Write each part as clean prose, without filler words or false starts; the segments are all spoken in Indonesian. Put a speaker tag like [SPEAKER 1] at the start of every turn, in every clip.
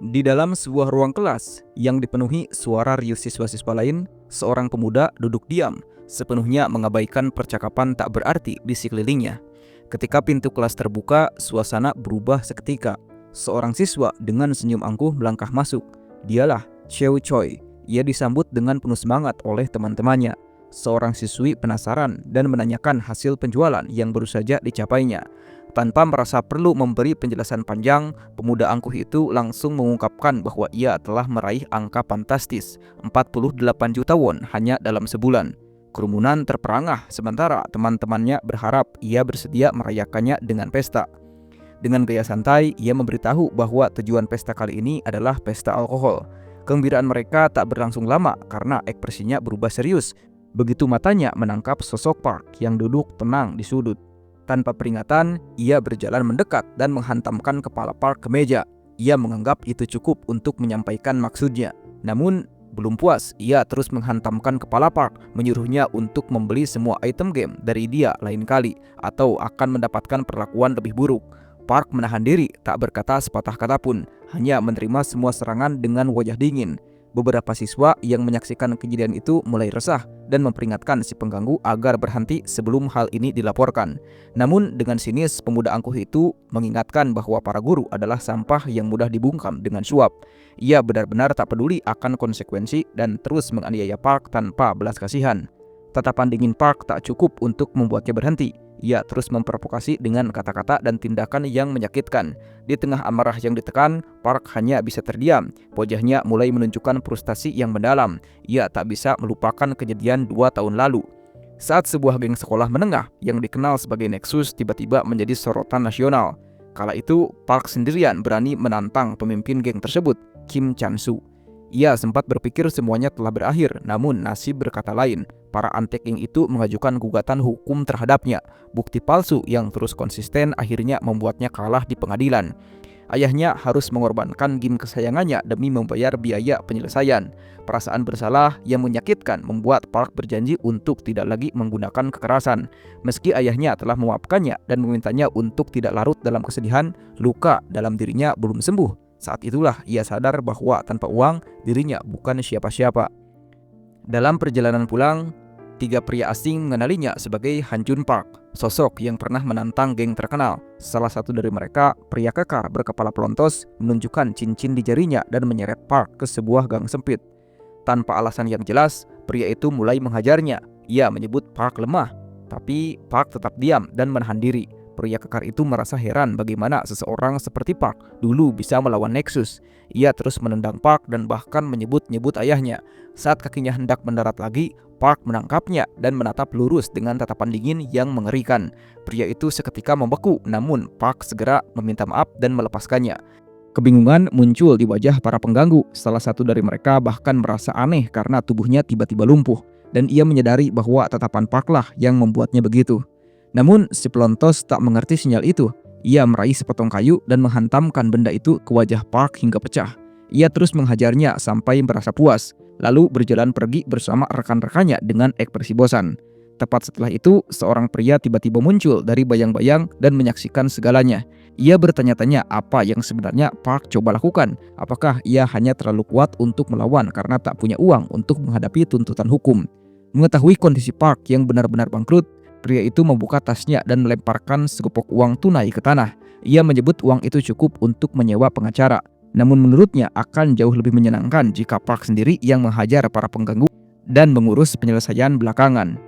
[SPEAKER 1] Di dalam sebuah ruang kelas yang dipenuhi suara riuh siswa-siswa lain, seorang pemuda duduk diam, sepenuhnya mengabaikan percakapan tak berarti di sekelilingnya. Ketika pintu kelas terbuka, suasana berubah seketika. Seorang siswa dengan senyum angkuh melangkah masuk. Dialah Xiao Choi. Ia disambut dengan penuh semangat oleh teman-temannya. Seorang siswi penasaran dan menanyakan hasil penjualan yang baru saja dicapainya. Tanpa merasa perlu memberi penjelasan panjang, pemuda angkuh itu langsung mengungkapkan bahwa ia telah meraih angka fantastis 48 juta won hanya dalam sebulan. Kerumunan terperangah sementara teman-temannya berharap ia bersedia merayakannya dengan pesta. Dengan gaya santai, ia memberitahu bahwa tujuan pesta kali ini adalah pesta alkohol. Kegembiraan mereka tak berlangsung lama karena ekspresinya berubah serius. Begitu matanya menangkap sosok Park yang duduk tenang di sudut. Tanpa peringatan, ia berjalan mendekat dan menghantamkan kepala Park ke meja. Ia menganggap itu cukup untuk menyampaikan maksudnya. Namun, belum puas, ia terus menghantamkan kepala Park, menyuruhnya untuk membeli semua item game dari dia lain kali, atau akan mendapatkan perlakuan lebih buruk. Park menahan diri, tak berkata sepatah kata pun, hanya menerima semua serangan dengan wajah dingin. Beberapa siswa yang menyaksikan kejadian itu mulai resah dan memperingatkan si pengganggu agar berhenti sebelum hal ini dilaporkan. Namun dengan sinis, pemuda angkuh itu mengingatkan bahwa para guru adalah sampah yang mudah dibungkam dengan suap. Ia benar-benar tak peduli akan konsekuensi dan terus menganiaya Park tanpa belas kasihan. Tatapan dingin Park tak cukup untuk membuatnya berhenti. Ia terus memprovokasi dengan kata-kata dan tindakan yang menyakitkan. Di tengah amarah yang ditekan, Park hanya bisa terdiam. Wajahnya mulai menunjukkan frustasi yang mendalam. Ia tak bisa melupakan kejadian 2 tahun lalu. Saat sebuah geng sekolah menengah yang dikenal sebagai Nexus tiba-tiba menjadi sorotan nasional. Kala itu, Park sendirian berani menantang pemimpin geng tersebut, Kim Chan-soo. Ia sempat berpikir semuanya telah berakhir, namun nasib berkata lain. Para antek geng itu mengajukan gugatan hukum terhadapnya. Bukti palsu yang terus konsisten akhirnya membuatnya kalah di pengadilan. Ayahnya harus mengorbankan gin kesayangannya demi membayar biaya penyelesaian. Perasaan bersalah yang menyakitkan membuat Park berjanji untuk tidak lagi menggunakan kekerasan. Meski ayahnya telah memaafkannya dan memintanya untuk tidak larut dalam kesedihan, luka dalam dirinya belum sembuh. Saat itulah ia sadar bahwa tanpa uang, dirinya bukan siapa-siapa. Dalam perjalanan pulang, 3 pria asing mengenalinya sebagai Han Jun Park, sosok yang pernah menantang geng terkenal. Salah satu dari mereka, pria kekar berkepala pelontos, menunjukkan cincin di jarinya dan menyeret Park ke sebuah gang sempit. Tanpa alasan yang jelas, pria itu mulai menghajarnya. Ia menyebut Park lemah, tapi Park tetap diam dan menahan diri. Pria kekar itu merasa heran bagaimana seseorang seperti Park dulu bisa melawan Nexus. Ia terus menendang Park dan bahkan menyebut-nyebut ayahnya. Saat kakinya hendak mendarat lagi, Park menangkapnya dan menatap lurus dengan tatapan dingin yang mengerikan. Pria itu seketika membeku, namun Park segera meminta maaf dan melepaskannya. Kebingungan muncul di wajah para pengganggu. Salah satu dari mereka bahkan merasa aneh karena tubuhnya tiba-tiba lumpuh. Dan ia menyadari bahwa tatapan Park lah yang membuatnya begitu. Namun si pelontos tak mengerti sinyal itu. Ia meraih sepotong kayu dan menghantamkan benda itu ke wajah Park hingga pecah. Ia terus menghajarnya sampai merasa puas, lalu berjalan pergi bersama rekan-rekannya dengan ekspresi bosan. Tepat setelah itu, seorang pria tiba-tiba muncul dari bayang-bayang dan menyaksikan segalanya. Ia bertanya-tanya apa yang sebenarnya Park coba lakukan. Apakah ia hanya terlalu kuat untuk melawan karena tak punya uang untuk menghadapi tuntutan hukum? Mengetahui kondisi Park yang benar-benar bangkrut, pria itu membuka tasnya dan melemparkan segepok uang tunai ke tanah. Ia menyebut uang itu cukup untuk menyewa pengacara. Namun menurutnya akan jauh lebih menyenangkan jika Park sendiri yang menghajar para pengganggu dan mengurus penyelesaian belakangan.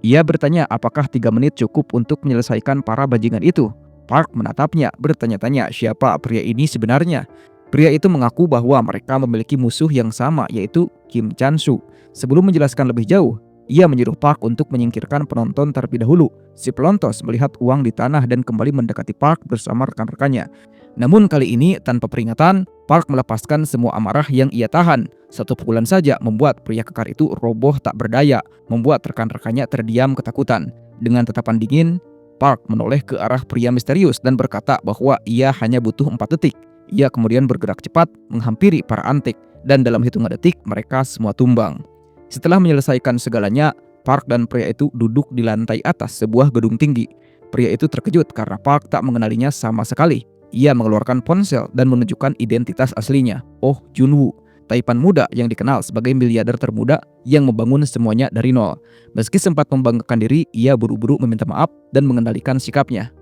[SPEAKER 1] Ia bertanya apakah 3 menit cukup untuk menyelesaikan para bajingan itu. Park menatapnya, bertanya-tanya siapa pria ini sebenarnya. Pria itu mengaku bahwa mereka memiliki musuh yang sama, yaitu Kim Chan-soo. Sebelum menjelaskan lebih jauh, ia menyuruh Park untuk menyingkirkan penonton terlebih dahulu. Si pelontos melihat uang di tanah dan kembali mendekati Park bersama rekan-rekannya. Namun kali ini tanpa peringatan, Park melepaskan semua amarah yang ia tahan. Satu pukulan saja membuat pria kekar itu roboh tak berdaya, membuat rekan-rekannya terdiam ketakutan. Dengan tatapan dingin, Park menoleh ke arah pria misterius dan berkata bahwa ia hanya butuh 4 detik. Ia kemudian bergerak cepat menghampiri para antek dan dalam hitungan detik mereka semua tumbang. Setelah menyelesaikan segalanya, Park dan pria itu duduk di lantai atas sebuah gedung tinggi. Pria itu terkejut karena Park tak mengenalinya sama sekali. ia mengeluarkan ponsel dan menunjukkan identitas aslinya. Oh Junwoo, Taipan muda yang dikenal sebagai miliarder termuda yang membangun semuanya dari nol. Meski sempat membanggakan diri, ia buru-buru meminta maaf dan mengendalikan sikapnya.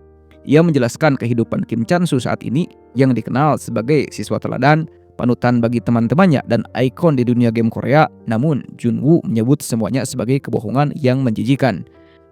[SPEAKER 1] Ia menjelaskan kehidupan Kim Chan-soo saat ini yang dikenal sebagai siswa teladan, panutan bagi teman-temannya, dan ikon di dunia game Korea. Namun, Junwoo menyebut semuanya sebagai kebohongan yang menjijikan.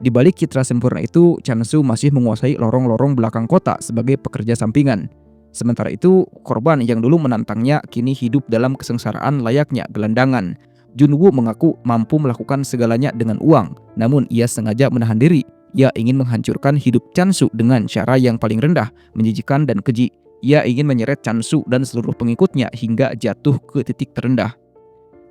[SPEAKER 1] Di balik citra sempurna itu, Chan-soo masih menguasai lorong-lorong belakang kota sebagai pekerja sampingan. Sementara itu, korban yang dulu menantangnya kini hidup dalam kesengsaraan layaknya gelandangan. Junwoo mengaku mampu melakukan segalanya dengan uang, namun ia sengaja menahan diri. Ia ingin menghancurkan hidup Chan-soo dengan cara yang paling rendah, menjijikan dan keji. Ia ingin menyeret Chan-soo dan seluruh pengikutnya hingga jatuh ke titik terendah.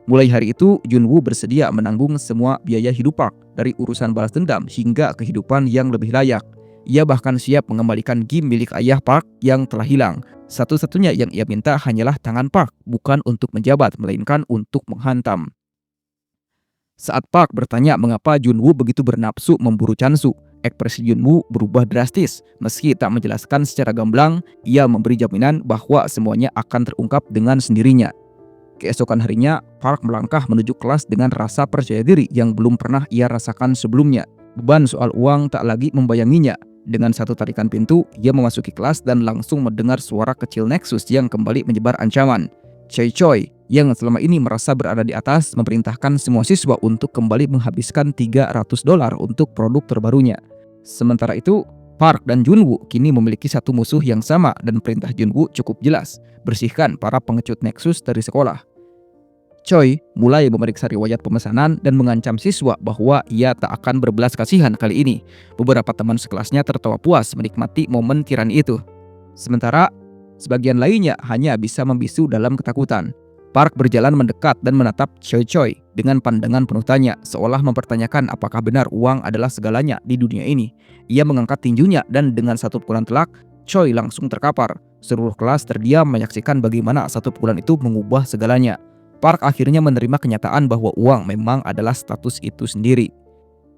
[SPEAKER 1] Mulai hari itu, Junwoo bersedia menanggung semua biaya hidup Park, dari urusan balas dendam hingga kehidupan yang lebih layak. Ia bahkan siap mengembalikan game milik ayah Park yang telah hilang. Satu-satunya yang ia minta hanyalah tangan Park, bukan untuk menjabat, melainkan untuk menghantam. Saat Park bertanya mengapa Junwoo begitu bernafsu memburu Chan-soo, ekspresi Junwoo berubah drastis. Meski tak menjelaskan secara gamblang, ia memberi jaminan bahwa semuanya akan terungkap dengan sendirinya. Keesokan harinya, Park melangkah menuju kelas dengan rasa percaya diri yang belum pernah ia rasakan sebelumnya. Beban soal uang tak lagi membayanginya. Dengan satu tarikan pintu, ia memasuki kelas dan langsung mendengar suara kecil Nexus yang kembali menyebar ancaman. Choi, yang selama ini merasa berada di atas, memerintahkan semua siswa untuk kembali menghabiskan $300 untuk produk terbarunya. Sementara itu, Park dan Junwoo kini memiliki satu musuh yang sama dan perintah Junwoo cukup jelas, bersihkan para pengecut Nexus dari sekolah. Choi mulai memeriksa riwayat pemesanan dan mengancam siswa bahwa ia tak akan berbelas kasihan kali ini. Beberapa teman sekelasnya tertawa puas menikmati momen tirani itu. Sementara sebagian lainnya hanya bisa membisu dalam ketakutan. Park berjalan mendekat dan menatap Choi dengan pandangan penuh tanya, seolah mempertanyakan apakah benar uang adalah segalanya di dunia ini. Ia mengangkat tinjunya dan dengan satu pukulan telak, Choi langsung terkapar. Seluruh kelas terdiam menyaksikan bagaimana satu pukulan itu mengubah segalanya. Park akhirnya menerima kenyataan bahwa uang memang adalah status itu sendiri.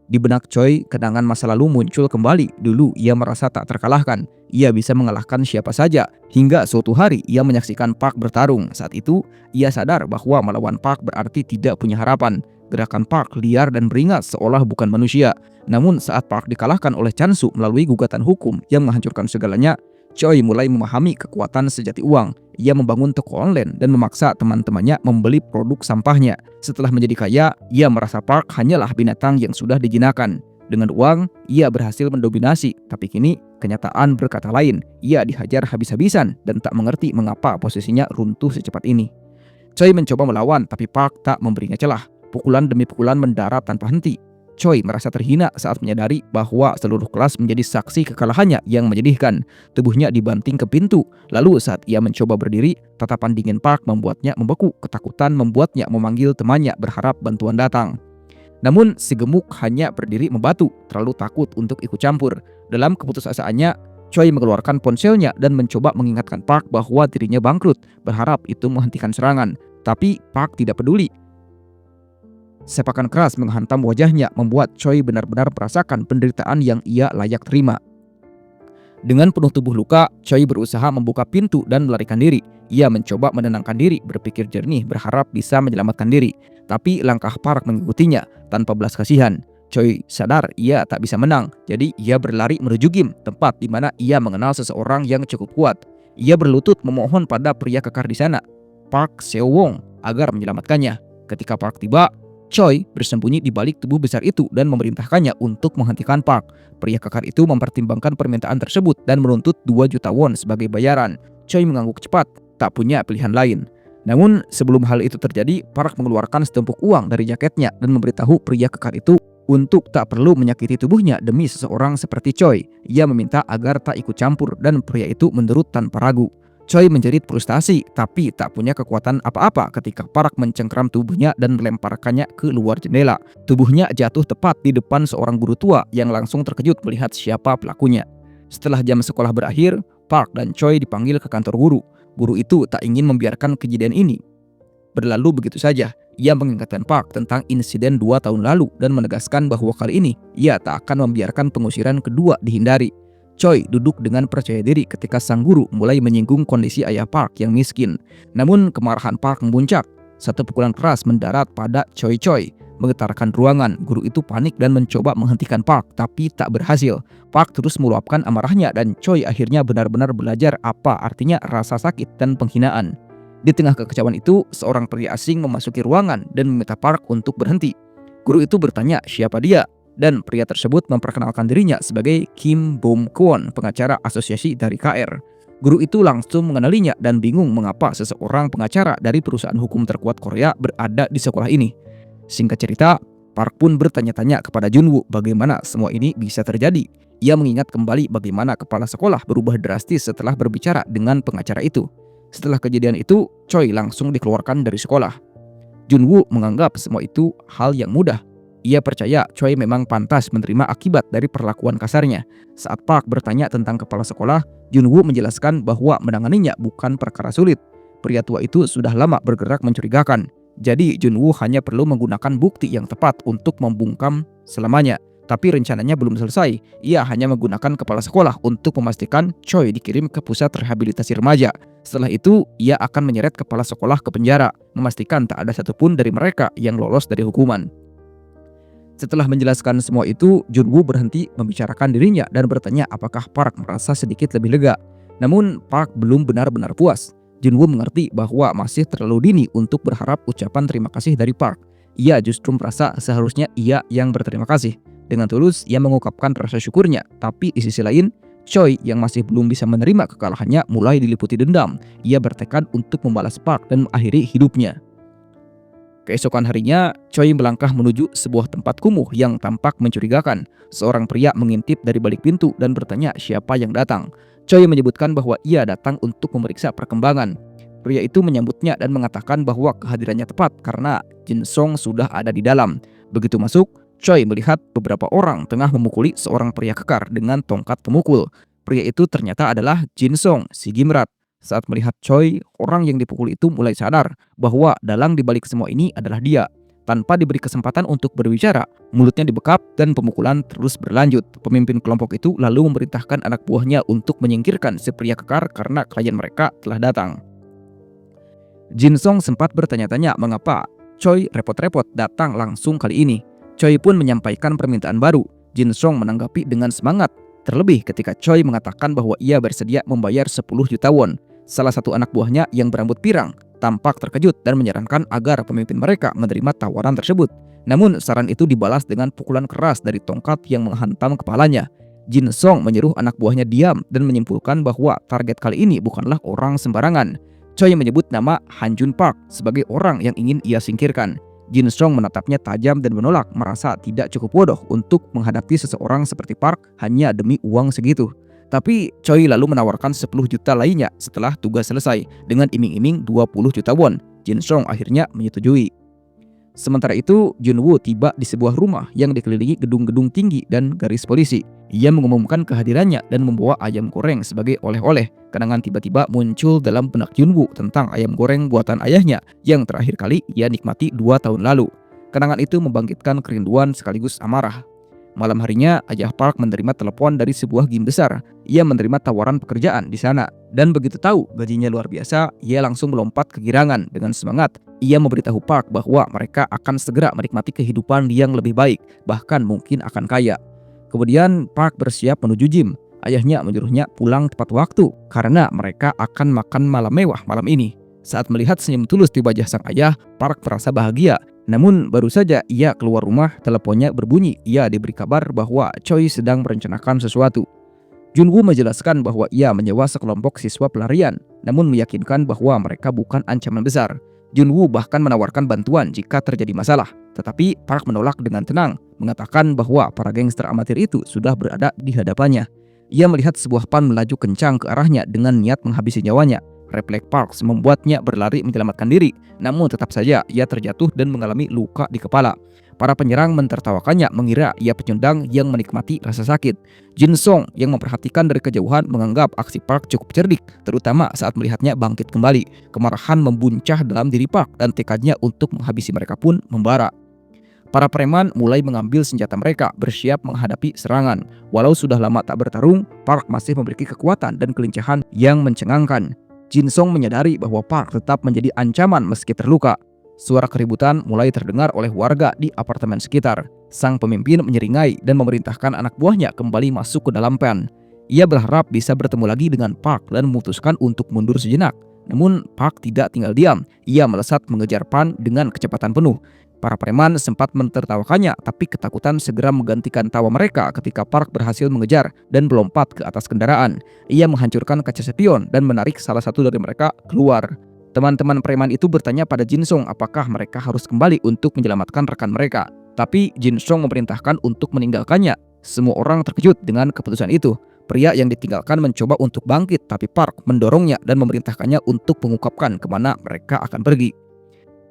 [SPEAKER 1] Di benak Choi, kenangan masa lalu muncul kembali. Dulu ia merasa tak terkalahkan. Ia bisa mengalahkan siapa saja. Hingga suatu hari ia menyaksikan Park bertarung. Saat itu, ia sadar bahwa melawan Park berarti tidak punya harapan. Gerakan Park liar dan beringas seolah bukan manusia. Namun saat Park dikalahkan oleh Chan-soo melalui gugatan hukum yang menghancurkan segalanya, Choi mulai memahami kekuatan sejati uang. Ia membangun toko online dan memaksa teman-temannya membeli produk sampahnya. Setelah menjadi kaya, ia merasa Park hanyalah binatang yang sudah dijinakan. Dengan uang, ia berhasil mendominasi, tapi kini kenyataan berkata lain. Ia dihajar habis-habisan dan tak mengerti mengapa posisinya runtuh secepat ini. Choi mencoba melawan, tapi Park tak memberinya celah. Pukulan demi pukulan mendarat tanpa henti. Choi merasa terhina saat menyadari bahwa seluruh kelas menjadi saksi kekalahannya yang menyedihkan. Tubuhnya dibanting ke pintu. Lalu saat ia mencoba berdiri, tatapan dingin Park membuatnya membeku. Ketakutan membuatnya memanggil temannya berharap bantuan datang. Namun si gemuk hanya berdiri membatu, terlalu takut untuk ikut campur. Dalam keputusasaannya, Choi mengeluarkan ponselnya dan mencoba mengingatkan Park bahwa dirinya bangkrut, berharap itu menghentikan serangan. Tapi Park tidak peduli. Sepakan keras menghantam wajahnya membuat Choi benar-benar merasakan penderitaan yang ia layak terima. Dengan penuh tubuh luka, Choi berusaha membuka pintu dan melarikan diri. Ia mencoba menenangkan diri, berpikir jernih, berharap bisa menyelamatkan diri. Tapi langkah Park mengikutinya tanpa belas kasihan. Choi sadar ia tak bisa menang, jadi ia berlari menuju gym, tempat di mana ia mengenal seseorang yang cukup kuat. Ia berlutut memohon pada pria kekar di sana, Park Seo-won, agar menyelamatkannya. Ketika Park tiba, Choi bersembunyi di balik tubuh besar itu dan memerintahkannya untuk menghentikan Park. Pria kekar itu mempertimbangkan permintaan tersebut dan menuntut 2 juta won sebagai bayaran. Choi mengangguk cepat, tak punya pilihan lain. Namun sebelum hal itu terjadi, Park mengeluarkan setumpuk uang dari jaketnya dan memberitahu pria kekar itu untuk tak perlu menyakiti tubuhnya demi seseorang seperti Choi. Ia meminta agar tak ikut campur dan pria itu menurut tanpa ragu. Choi menjerit frustasi, tapi tak punya kekuatan apa-apa ketika Park mencengkram tubuhnya dan melemparkannya ke luar jendela. Tubuhnya jatuh tepat di depan seorang guru tua yang langsung terkejut melihat siapa pelakunya. Setelah jam sekolah berakhir, Park dan Choi dipanggil ke kantor guru. Guru itu tak ingin membiarkan kejadian ini berlalu begitu saja. Ia mengingatkan Park tentang insiden 2 tahun lalu dan menegaskan bahwa kali ini ia tak akan membiarkan pengusiran kedua dihindari. Choi duduk dengan percaya diri ketika sang guru mulai menyinggung kondisi ayah Park yang miskin. Namun kemarahan Park memuncak. Satu pukulan keras mendarat pada Choi, menggetarkan ruangan. Guru itu panik dan mencoba menghentikan Park, tapi tak berhasil. Park terus meluapkan amarahnya dan Choi akhirnya benar-benar belajar apa artinya rasa sakit dan penghinaan. Di tengah kekecewaan itu, seorang pria asing memasuki ruangan dan meminta Park untuk berhenti. Guru itu bertanya siapa dia, dan pria tersebut memperkenalkan dirinya sebagai Kim Bom Kwon, pengacara asosiasi dari KR. Guru itu langsung mengenalinya dan bingung mengapa seseorang pengacara dari perusahaan hukum terkuat Korea berada di sekolah ini. Singkat cerita, Park pun bertanya-tanya kepada Junwoo bagaimana semua ini bisa terjadi. Ia mengingat kembali bagaimana kepala sekolah berubah drastis setelah berbicara dengan pengacara itu. Setelah kejadian itu, Choi langsung dikeluarkan dari sekolah. Junwoo menganggap semua itu hal yang mudah. Ia percaya Choi memang pantas menerima akibat dari perlakuan kasarnya. Saat Park bertanya tentang kepala sekolah, Junwoo menjelaskan bahwa menanganinya bukan perkara sulit. Pria tua itu sudah lama bergerak mencurigakan. Jadi Junwoo hanya perlu menggunakan bukti yang tepat untuk membungkam selamanya. Tapi rencananya belum selesai. Ia hanya menggunakan kepala sekolah untuk memastikan Choi dikirim ke pusat rehabilitasi remaja. Setelah itu, ia akan menyeret kepala sekolah ke penjara, memastikan tak ada satupun dari mereka yang lolos dari hukuman. Setelah menjelaskan semua itu, Junwoo berhenti membicarakan dirinya dan bertanya apakah Park merasa sedikit lebih lega. Namun Park belum benar-benar puas. Junwoo mengerti bahwa masih terlalu dini untuk berharap ucapan terima kasih dari Park. Ia justru merasa seharusnya ia yang berterima kasih. Dengan tulus, ia mengungkapkan rasa syukurnya. Tapi di sisi lain, Choi yang masih belum bisa menerima kekalahannya mulai diliputi dendam. Ia bertekad untuk membalas Park dan mengakhiri hidupnya. Keesokan harinya, Choi melangkah menuju sebuah tempat kumuh yang tampak mencurigakan. Seorang pria mengintip dari balik pintu dan bertanya siapa yang datang. Choi menyebutkan bahwa ia datang untuk memeriksa perkembangan. Pria itu menyambutnya dan mengatakan bahwa kehadirannya tepat karena Jin Song sudah ada di dalam. Begitu masuk, Choi melihat beberapa orang tengah memukuli seorang pria kekar dengan tongkat pemukul. Pria itu ternyata adalah Jin Song, si Gimrat. Saat melihat Choi, orang yang dipukul itu mulai sadar bahwa dalang dibalik semua ini adalah dia. Tanpa diberi kesempatan untuk berbicara, mulutnya dibekap dan pemukulan terus berlanjut. Pemimpin kelompok itu lalu memerintahkan anak buahnya untuk menyingkirkan si pria kekar karena klien mereka telah datang. Jin Song sempat bertanya-tanya mengapa Choi repot-repot datang langsung kali ini. Choi pun menyampaikan permintaan baru. Jin Song menanggapi dengan semangat, terlebih ketika Choi mengatakan bahwa ia bersedia membayar 10 juta won. Salah satu anak buahnya yang berambut pirang tampak terkejut dan menyarankan agar pemimpin mereka menerima tawaran tersebut. Namun saran itu dibalas dengan pukulan keras dari tongkat yang menghantam kepalanya. Jin Song menyuruh anak buahnya diam dan menyimpulkan bahwa target kali ini bukanlah orang sembarangan. Choi menyebut nama Han Jun Park sebagai orang yang ingin ia singkirkan. Jin Song menatapnya tajam dan menolak, merasa tidak cukup bodoh untuk menghadapi seseorang seperti Park hanya demi uang segitu. Tapi Choi lalu menawarkan 10 juta lainnya setelah tugas selesai dengan iming-iming 20 juta won. Jin Song akhirnya menyetujui. Sementara itu, Junwoo tiba di sebuah rumah yang dikelilingi gedung-gedung tinggi dan garis polisi. Ia mengumumkan kehadirannya dan membawa ayam goreng sebagai oleh-oleh. Kenangan tiba-tiba muncul dalam benak Junwoo tentang ayam goreng buatan ayahnya yang terakhir kali ia nikmati 2 tahun lalu. Kenangan itu membangkitkan kerinduan sekaligus amarah. Malam harinya, ayah Park menerima telepon dari sebuah gym besar. Ia menerima tawaran pekerjaan di sana. Dan begitu tahu gajinya luar biasa, ia langsung melompat kegirangan dengan semangat. Ia memberitahu Park bahwa mereka akan segera menikmati kehidupan yang lebih baik, bahkan mungkin akan kaya. Kemudian Park bersiap menuju gym. Ayahnya menyuruhnya pulang tepat waktu karena mereka akan makan malam mewah malam ini. Saat melihat senyum tulus di wajah sang ayah, Park merasa bahagia. Namun baru saja ia keluar rumah, teleponnya berbunyi. Ia diberi kabar bahwa Choi sedang merencanakan sesuatu. Junwoo menjelaskan bahwa ia menyewa sekelompok siswa pelarian, namun meyakinkan bahwa mereka bukan ancaman besar. Junwoo bahkan menawarkan bantuan jika terjadi masalah. Tetapi Park menolak dengan tenang, mengatakan bahwa para gangster amatir itu sudah berada di hadapannya. Ia melihat sebuah pan melaju kencang ke arahnya dengan niat menghabisi nyawanya. Refleks Park membuatnya berlari menyelamatkan diri, namun tetap saja ia terjatuh dan mengalami luka di kepala. Para penyerang mentertawakannya mengira ia pecundang yang menikmati rasa sakit. Jin Song yang memperhatikan dari kejauhan menganggap aksi Park cukup cerdik, terutama saat melihatnya bangkit kembali. Kemarahan membuncah dalam diri Park dan tekadnya untuk menghabisi mereka pun membara. Para preman mulai mengambil senjata mereka, bersiap menghadapi serangan. Walau sudah lama tak bertarung, Park masih memiliki kekuatan dan kelincahan yang mencengangkan. Jin Song menyadari bahwa Park tetap menjadi ancaman meski terluka. Suara keributan mulai terdengar oleh warga di apartemen sekitar. Sang pemimpin menyeringai dan memerintahkan anak buahnya kembali masuk ke dalam pen. Ia berharap bisa bertemu lagi dengan Park dan memutuskan untuk mundur sejenak. Namun Park tidak tinggal diam. Ia melesat mengejar Pan dengan kecepatan penuh. Para preman sempat mentertawakannya, tapi ketakutan segera menggantikan tawa mereka ketika Park berhasil mengejar dan melompat ke atas kendaraan. Ia menghancurkan kaca spion dan menarik salah satu dari mereka keluar. Teman-teman preman itu bertanya pada Jin Song apakah mereka harus kembali untuk menyelamatkan rekan mereka. Tapi Jin Song memerintahkan untuk meninggalkannya. Semua orang terkejut dengan keputusan itu. Pria yang ditinggalkan mencoba untuk bangkit, tapi Park mendorongnya dan memerintahkannya untuk mengungkapkan kemana mereka akan pergi.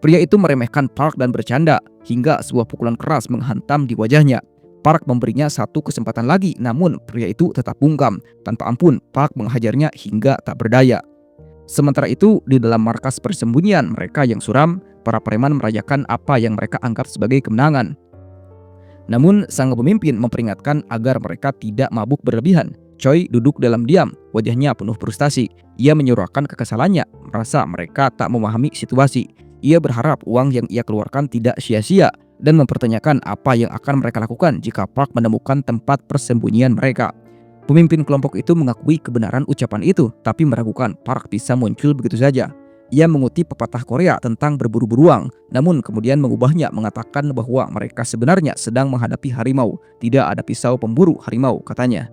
[SPEAKER 1] Pria itu meremehkan Park dan bercanda, hingga sebuah pukulan keras menghantam di wajahnya. Park memberinya satu kesempatan lagi, namun pria itu tetap bungkam. Tanpa ampun, Park menghajarnya hingga tak berdaya. Sementara itu, di dalam markas persembunyian mereka yang suram, para preman merayakan apa yang mereka anggap sebagai kemenangan. Namun, sang pemimpin memperingatkan agar mereka tidak mabuk berlebihan. Choi duduk dalam diam, wajahnya penuh frustasi. Ia menyuarakan kekesalannya, merasa mereka tak memahami situasi. Ia berharap uang yang ia keluarkan tidak sia-sia dan mempertanyakan apa yang akan mereka lakukan jika Park menemukan tempat persembunyian mereka. Pemimpin kelompok itu mengakui kebenaran ucapan itu, tapi meragukan Park bisa muncul begitu saja. Ia mengutip pepatah Korea tentang berburu beruang, namun kemudian mengubahnya mengatakan bahwa mereka sebenarnya sedang menghadapi harimau. Tidak ada pisau pemburu harimau, katanya.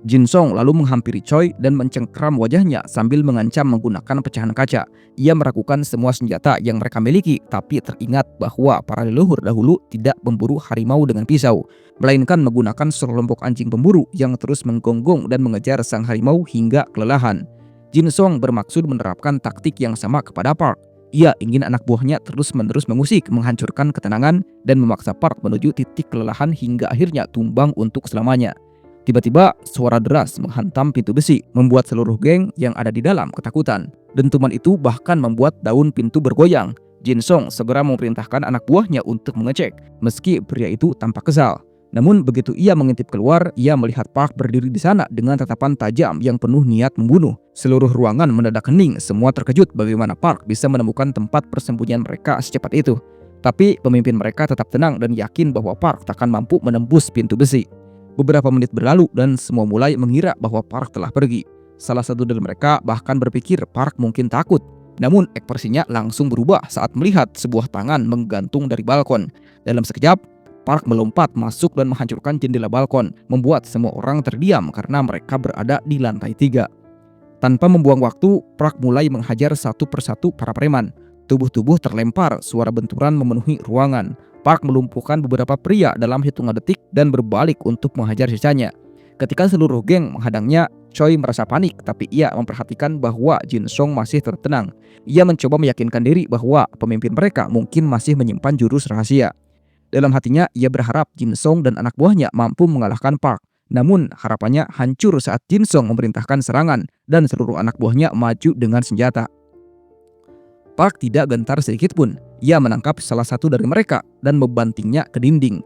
[SPEAKER 1] Jin Song lalu menghampiri Choi dan mencengkram wajahnya sambil mengancam menggunakan pecahan kaca. Ia meragukan semua senjata yang mereka miliki, tapi teringat bahwa para leluhur dahulu tidak memburu harimau dengan pisau, melainkan menggunakan sekelompok anjing pemburu yang terus menggonggong dan mengejar sang harimau hingga kelelahan. Jin Song bermaksud menerapkan taktik yang sama kepada Park. Ia ingin anak buahnya terus-menerus mengusik, menghancurkan ketenangan, dan memaksa Park menuju titik kelelahan hingga akhirnya tumbang untuk selamanya. Tiba-tiba, suara deras menghantam pintu besi, membuat seluruh geng yang ada di dalam ketakutan. Dentuman itu bahkan membuat daun pintu bergoyang. Jin Song segera memerintahkan anak buahnya untuk mengecek, meski pria itu tampak kesal. Namun begitu ia mengintip keluar, ia melihat Park berdiri di sana dengan tatapan tajam yang penuh niat membunuh. Seluruh ruangan mendadak hening, semua terkejut bagaimana Park bisa menemukan tempat persembunyian mereka secepat itu. Tapi pemimpin mereka tetap tenang dan yakin bahwa Park takkan mampu menembus pintu besi. Beberapa menit berlalu dan semua mulai mengira bahwa Park telah pergi. Salah satu dari mereka bahkan berpikir Park mungkin takut. Namun ekspresinya langsung berubah saat melihat sebuah tangan menggantung dari balkon. Dalam sekejap, Park melompat masuk dan menghancurkan jendela balkon, membuat semua orang terdiam karena mereka berada di lantai 3. Tanpa membuang waktu, Park mulai menghajar satu persatu para preman. Tubuh-tubuh terlempar, suara benturan memenuhi ruangan. Park melumpuhkan beberapa pria dalam hitungan detik dan berbalik untuk menghajar sisanya. Ketika seluruh geng menghadangnya, Choi merasa panik, tapi ia memperhatikan bahwa Jin Song masih tertenang. Ia mencoba meyakinkan diri bahwa pemimpin mereka mungkin masih menyimpan jurus rahasia. Dalam hatinya, ia berharap Jin Song dan anak buahnya mampu mengalahkan Park. Namun, harapannya hancur saat Jin Song memerintahkan serangan dan seluruh anak buahnya maju dengan senjata. Park tidak gentar sedikit pun. Ia menangkap salah satu dari mereka dan membantingnya ke dinding.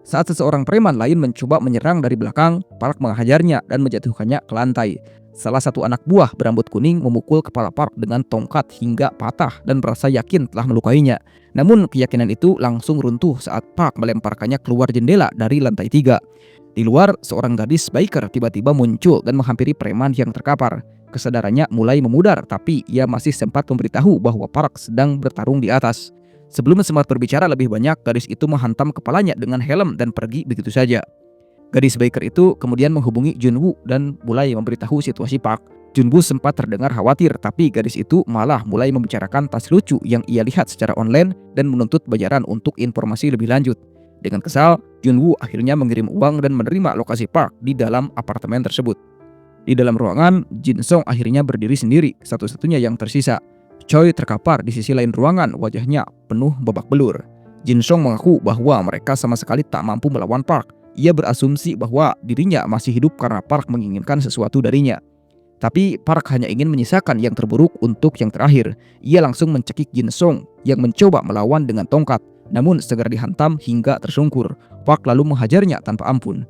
[SPEAKER 1] Saat seseorang preman lain mencoba menyerang dari belakang, Park menghajarnya dan menjatuhkannya ke lantai. Salah satu anak buah berambut kuning memukul kepala Park dengan tongkat hingga patah dan merasa yakin telah melukainya. Namun keyakinan itu langsung runtuh saat Park melemparkannya keluar jendela dari lantai 3. Di luar, seorang gadis biker tiba-tiba muncul dan menghampiri preman yang terkapar. Kesadarannya mulai memudar, tapi ia masih sempat memberitahu bahwa Park sedang bertarung di atas. Sebelum sempat berbicara lebih banyak, gadis itu menghantam kepalanya dengan helm dan pergi begitu saja. Gadis biker itu kemudian menghubungi Junwoo dan mulai memberitahu situasi Park. Junwoo sempat terdengar khawatir, tapi gadis itu malah mulai membicarakan tas lucu yang ia lihat secara online dan menuntut bayaran untuk informasi lebih lanjut. Dengan kesal, Junwoo akhirnya mengirim uang dan menerima lokasi Park di dalam apartemen tersebut. Di dalam ruangan, Jin Song akhirnya berdiri sendiri, satu-satunya yang tersisa. Choi terkapar di sisi lain ruangan, wajahnya penuh babak belur. Jin Song mengaku bahwa mereka sama sekali tak mampu melawan Park. Ia berasumsi bahwa dirinya masih hidup karena Park menginginkan sesuatu darinya. Tapi Park hanya ingin menyisakan yang terburuk untuk yang terakhir. Ia langsung mencekik Jin Song yang mencoba melawan dengan tongkat. namun segera dihantam hingga tersungkur. Park lalu menghajarnya tanpa ampun.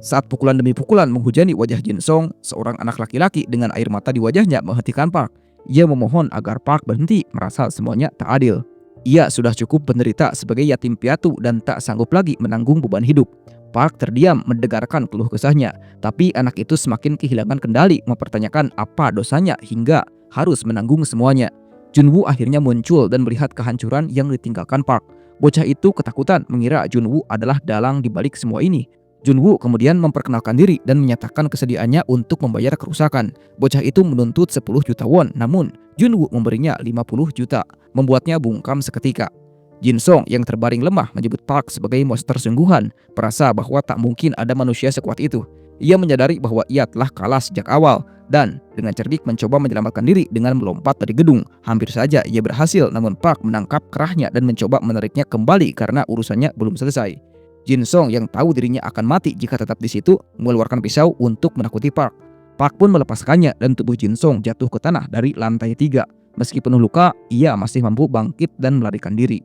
[SPEAKER 1] Saat pukulan demi pukulan menghujani wajah Jin Song, seorang anak laki-laki dengan air mata di wajahnya menghentikan Park. Ia memohon agar Park berhenti, merasa semuanya tak adil. Ia sudah cukup menderita sebagai yatim piatu dan tak sanggup lagi menanggung beban hidup. Park terdiam mendengarkan keluh kesahnya, tapi anak itu semakin kehilangan kendali, mempertanyakan apa dosanya hingga harus menanggung semuanya. Junwoo akhirnya muncul dan melihat kehancuran yang ditinggalkan Park. Bocah itu ketakutan mengira Junwoo adalah dalang di balik semua ini. Junwoo kemudian memperkenalkan diri dan menyatakan kesediaannya untuk membayar kerusakan. Bocah itu menuntut 10 juta won, namun Junwoo memberinya 50 juta, membuatnya bungkam seketika. Jin Song yang terbaring lemah menyebut Park sebagai monster sungguhan, merasa bahwa tak mungkin ada manusia sekuat itu. Ia menyadari bahwa ia telah kalah sejak awal dan dengan cerdik mencoba menyelamatkan diri dengan melompat dari gedung. Hampir saja ia berhasil, namun Park menangkap kerahnya dan mencoba menariknya kembali karena urusannya belum selesai. Jin Song yang tahu dirinya akan mati jika tetap di situ mengeluarkan pisau untuk menakuti Park. Park pun melepaskannya dan tubuh Jin Song jatuh ke tanah dari lantai 3. Meski penuh luka, ia masih mampu bangkit dan melarikan diri.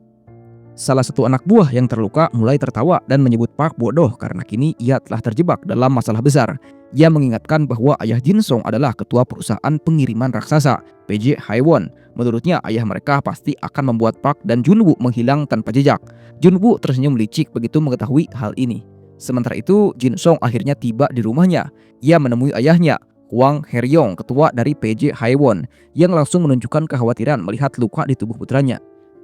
[SPEAKER 1] Salah satu anak buah yang terluka mulai tertawa dan menyebut Park bodoh karena kini ia telah terjebak dalam masalah besar. Ia mengingatkan bahwa ayah Jin Song adalah ketua perusahaan pengiriman raksasa, PJ Haiwon. Menurutnya ayah mereka pasti akan membuat Park dan Junwoo menghilang tanpa jejak. Junwoo tersenyum licik begitu mengetahui hal ini. Sementara itu, Jin Song akhirnya tiba di rumahnya. Ia menemui ayahnya, Hwang Heryong, ketua dari PJ Haiwon, yang langsung menunjukkan kekhawatiran melihat luka di tubuh putranya.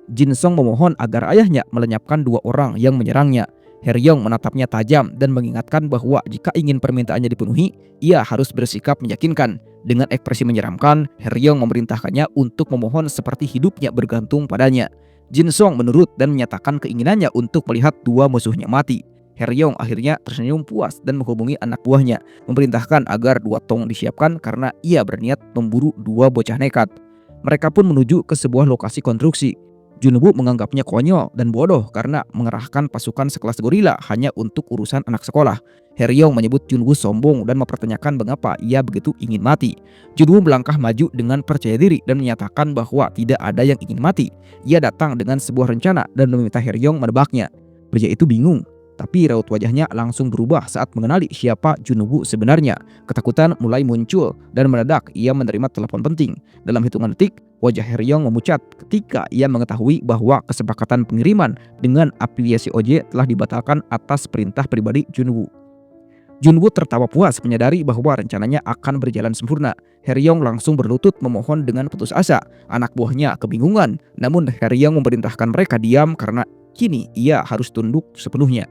[SPEAKER 1] Jin Song memohon agar ayahnya melenyapkan 2 orang yang menyerangnya. Heryong menatapnya tajam dan mengingatkan bahwa jika ingin permintaannya dipenuhi, ia harus bersikap meyakinkan. Dengan ekspresi menyeramkan, Heryong memerintahkannya untuk memohon seperti hidupnya bergantung padanya. Jin Song menurut dan menyatakan keinginannya untuk melihat 2 musuhnya mati. Heryong akhirnya tersenyum puas dan menghubungi anak buahnya, memerintahkan agar 2 tong disiapkan karena ia berniat memburu 2 bocah nekat. Mereka pun menuju ke sebuah lokasi konstruksi. Junwoo menganggapnya konyol dan bodoh karena mengerahkan pasukan sekelas gorila hanya untuk urusan anak sekolah. Heryong menyebut Junwoo sombong dan mempertanyakan mengapa ia begitu ingin mati. Junwoo melangkah maju dengan percaya diri dan menyatakan bahwa tidak ada yang ingin mati. Ia datang dengan sebuah rencana dan meminta Heryong menebaknya. Pria itu bingung, tapi raut wajahnya langsung berubah saat mengenali siapa Junwoo sebenarnya. Ketakutan mulai muncul dan mendadak ia menerima telepon penting. Dalam hitungan detik, wajah Heryong memucat ketika ia mengetahui bahwa kesepakatan pengiriman dengan afiliasi OJ telah dibatalkan atas perintah pribadi Junwoo. Junwoo tertawa puas menyadari bahwa rencananya akan berjalan sempurna. Heryong langsung berlutut memohon dengan putus asa. Anak buahnya kebingungan, namun Heryong memerintahkan mereka diam karena kini ia harus tunduk sepenuhnya.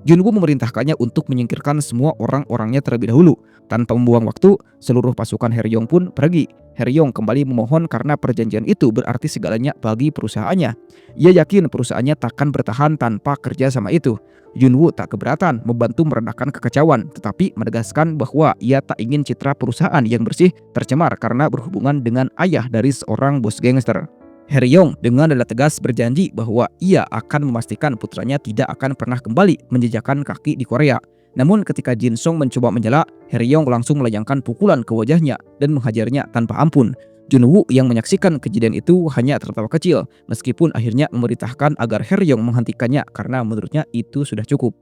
[SPEAKER 1] Junwoo memerintahkannya untuk menyingkirkan semua orang-orangnya terlebih dahulu. Tanpa membuang waktu, seluruh pasukan Heryong pun pergi. Heryong kembali memohon karena perjanjian itu berarti segalanya bagi perusahaannya. Ia yakin perusahaannya takkan bertahan tanpa kerja sama itu. Junwoo tak keberatan membantu meredakan kekacauan, tetapi menegaskan bahwa ia tak ingin citra perusahaan yang bersih tercemar karena berhubungan dengan ayah dari seorang bos gangster. Heryong dengan nada tegas berjanji bahwa ia akan memastikan putranya tidak akan pernah kembali menjejakkan kaki di Korea. Namun ketika Jin Song mencoba menyela, Heryong langsung melayangkan pukulan ke wajahnya dan menghajarnya tanpa ampun. Junwoo yang menyaksikan kejadian itu hanya tertawa kecil, meskipun akhirnya memerintahkan agar Heryong menghentikannya karena menurutnya itu sudah cukup.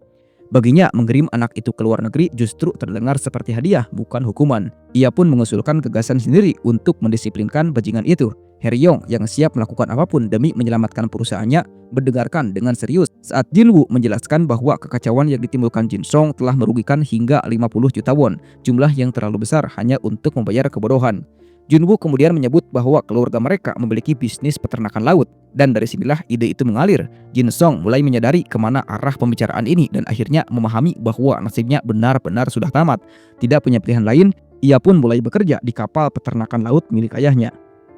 [SPEAKER 1] Baginya, mengirim anak itu ke luar negeri justru terdengar seperti hadiah, bukan hukuman. Ia pun mengusulkan gagasan sendiri untuk mendisiplinkan bajingan itu. Heryong yang siap melakukan apapun demi menyelamatkan perusahaannya mendengarkan dengan serius saat Junwoo menjelaskan bahwa kekacauan yang ditimbulkan Jin Song telah merugikan hingga 50 juta won, jumlah yang terlalu besar hanya untuk membayar kebodohan. Junwoo kemudian menyebut bahwa keluarga mereka memiliki bisnis peternakan laut, dan dari sinilah ide itu mengalir. Jin Song mulai menyadari kemana arah pembicaraan ini dan akhirnya memahami bahwa nasibnya benar-benar sudah tamat. Tidak punya pilihan lain, ia pun mulai bekerja di kapal peternakan laut milik ayahnya.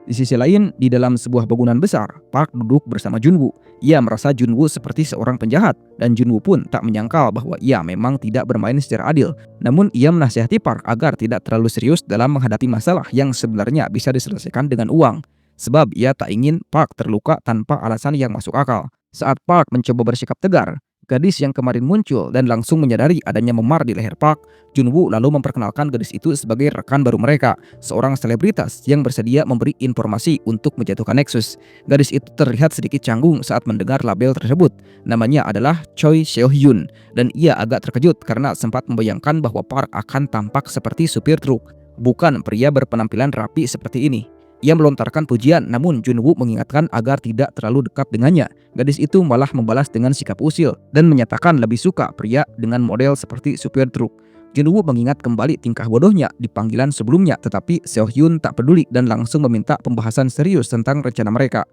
[SPEAKER 1] Di sisi lain, di dalam sebuah bangunan besar, Park duduk bersama Junwoo. Ia merasa Junwoo seperti seorang penjahat, dan Junwoo pun tak menyangkal bahwa ia memang tidak bermain secara adil. Namun ia menasihati Park agar tidak terlalu serius dalam menghadapi masalah yang sebenarnya bisa diselesaikan dengan uang. Sebab ia tak ingin Park terluka tanpa alasan yang masuk akal. Saat Park mencoba bersikap tegar, gadis yang kemarin muncul dan langsung menyadari adanya memar di leher Park, Junwoo lalu memperkenalkan gadis itu sebagai rekan baru mereka, seorang selebritas yang bersedia memberi informasi untuk menjatuhkan Nexus. Gadis itu terlihat sedikit canggung saat mendengar label tersebut. Namanya adalah Choi Seo-hyun, dan ia agak terkejut karena sempat membayangkan bahwa Park akan tampak seperti supir truk, bukan pria berpenampilan rapi seperti ini. Ia melontarkan pujian, namun Junwoo mengingatkan agar tidak terlalu dekat dengannya. Gadis itu malah membalas dengan sikap usil dan menyatakan lebih suka pria dengan model seperti supir truk. Junwoo mengingat kembali tingkah bodohnya di panggilan sebelumnya, tetapi Seo-hyun tak peduli dan langsung meminta pembahasan serius tentang rencana mereka.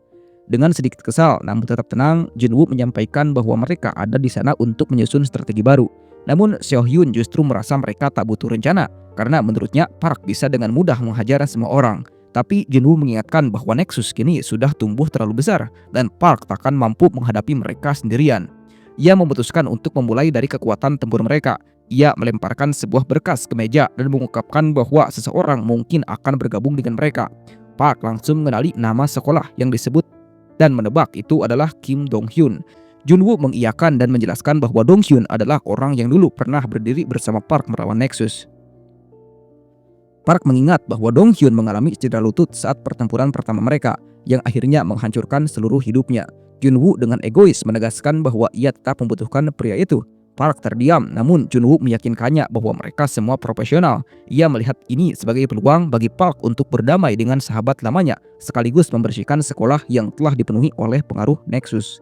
[SPEAKER 1] Dengan sedikit kesal namun tetap tenang, Junwoo menyampaikan bahwa mereka ada di sana untuk menyusun strategi baru. Namun Seo-hyun justru merasa mereka tak butuh rencana karena menurutnya Park bisa dengan mudah menghajar semua orang. Tapi Junwoo mengingatkan bahwa Nexus kini sudah tumbuh terlalu besar dan Park takkan mampu menghadapi mereka sendirian. Ia memutuskan untuk memulai dari kekuatan tempur mereka. Ia melemparkan sebuah berkas ke meja dan mengungkapkan bahwa seseorang mungkin akan bergabung dengan mereka. Park langsung mengenali nama sekolah yang disebut dan menebak itu adalah Kim Dong-hyun. Junwoo mengiyakan dan menjelaskan bahwa Dong-hyun adalah orang yang dulu pernah berdiri bersama Park melawan Nexus. Park mengingat bahwa Dong-hyun mengalami cedera lutut saat pertempuran pertama mereka, yang akhirnya menghancurkan seluruh hidupnya. Junwoo dengan egois menegaskan bahwa ia tetap membutuhkan pria itu. Park terdiam, namun Junwoo meyakinkannya bahwa mereka semua profesional. Ia melihat ini sebagai peluang bagi Park untuk berdamai dengan sahabat lamanya, sekaligus membersihkan sekolah yang telah dipenuhi oleh pengaruh Nexus.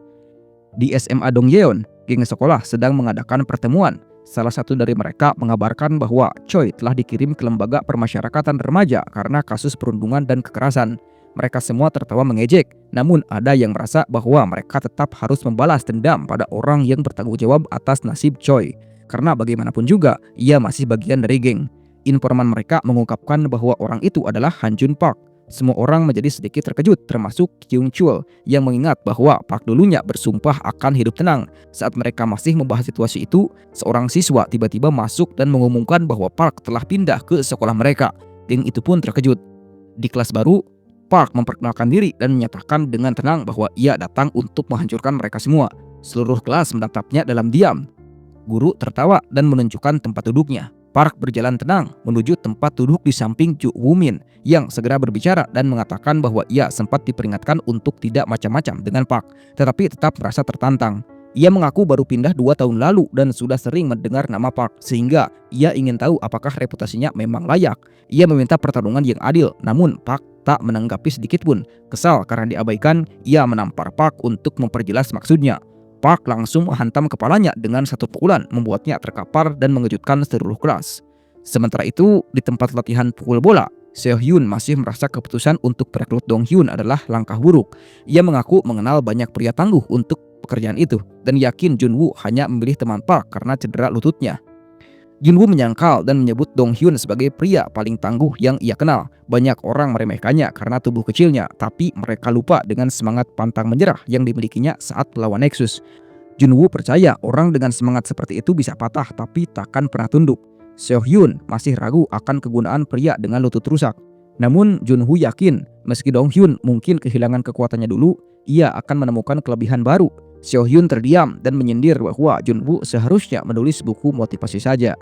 [SPEAKER 1] Di SMA Dongyeon, geng sekolah sedang mengadakan pertemuan. Salah satu dari mereka mengabarkan bahwa Choi telah dikirim ke lembaga permasyarakatan remaja karena kasus perundungan dan kekerasan. Mereka semua tertawa mengejek, namun ada yang merasa bahwa mereka tetap harus membalas dendam pada orang yang bertanggung jawab atas nasib Choi. Karena bagaimanapun juga, ia masih bagian dari geng. Informan mereka mengungkapkan bahwa orang itu adalah Han Jun Park. Semua orang menjadi sedikit terkejut, termasuk Kyung Chul yang mengingat bahwa Park dulunya bersumpah akan hidup tenang. Saat mereka masih membahas situasi itu, seorang siswa tiba-tiba masuk dan mengumumkan bahwa Park telah pindah ke sekolah mereka. Geng itu pun terkejut. Di kelas baru, Park memperkenalkan diri dan menyatakan dengan tenang bahwa ia datang untuk menghancurkan mereka semua. Seluruh kelas menatapnya dalam diam. Guru tertawa dan menunjukkan tempat duduknya. Park berjalan tenang menuju tempat duduk di samping Ju Woo-min yang segera berbicara dan mengatakan bahwa ia sempat diperingatkan untuk tidak macam-macam dengan Park, tetapi tetap merasa tertantang. Ia mengaku baru pindah 2 tahun lalu dan sudah sering mendengar nama Park, sehingga ia ingin tahu apakah reputasinya memang layak. Ia meminta pertarungan yang adil, namun Park tak menanggapi sedikit pun. Kesal karena diabaikan, ia menampar Park untuk memperjelas maksudnya. Park langsung menghantam kepalanya dengan satu pukulan, membuatnya terkapar dan mengejutkan seluruh kelas. Sementara itu, di tempat latihan pukul bola, Seo-hyun masih merasa keputusan untuk merekrut Dong-hyun adalah langkah buruk. Ia mengaku mengenal banyak pria tangguh untuk pekerjaan itu, dan yakin Junwoo hanya memilih teman Park karena cedera lututnya. Junwoo menyangkal dan menyebut Dong-hyun sebagai pria paling tangguh yang ia kenal. Banyak orang meremehkannya karena tubuh kecilnya, tapi mereka lupa dengan semangat pantang menyerah yang dimilikinya saat melawan Nexus. Junwoo percaya orang dengan semangat seperti itu bisa patah tapi takkan pernah tunduk. Seo-hyun masih ragu akan kegunaan pria dengan lutut rusak. Namun Junwoo yakin meski Dong-hyun mungkin kehilangan kekuatannya dulu, ia akan menemukan kelebihan baru. Seo-hyun terdiam dan menyindir bahwa Junwoo seharusnya menulis buku motivasi saja.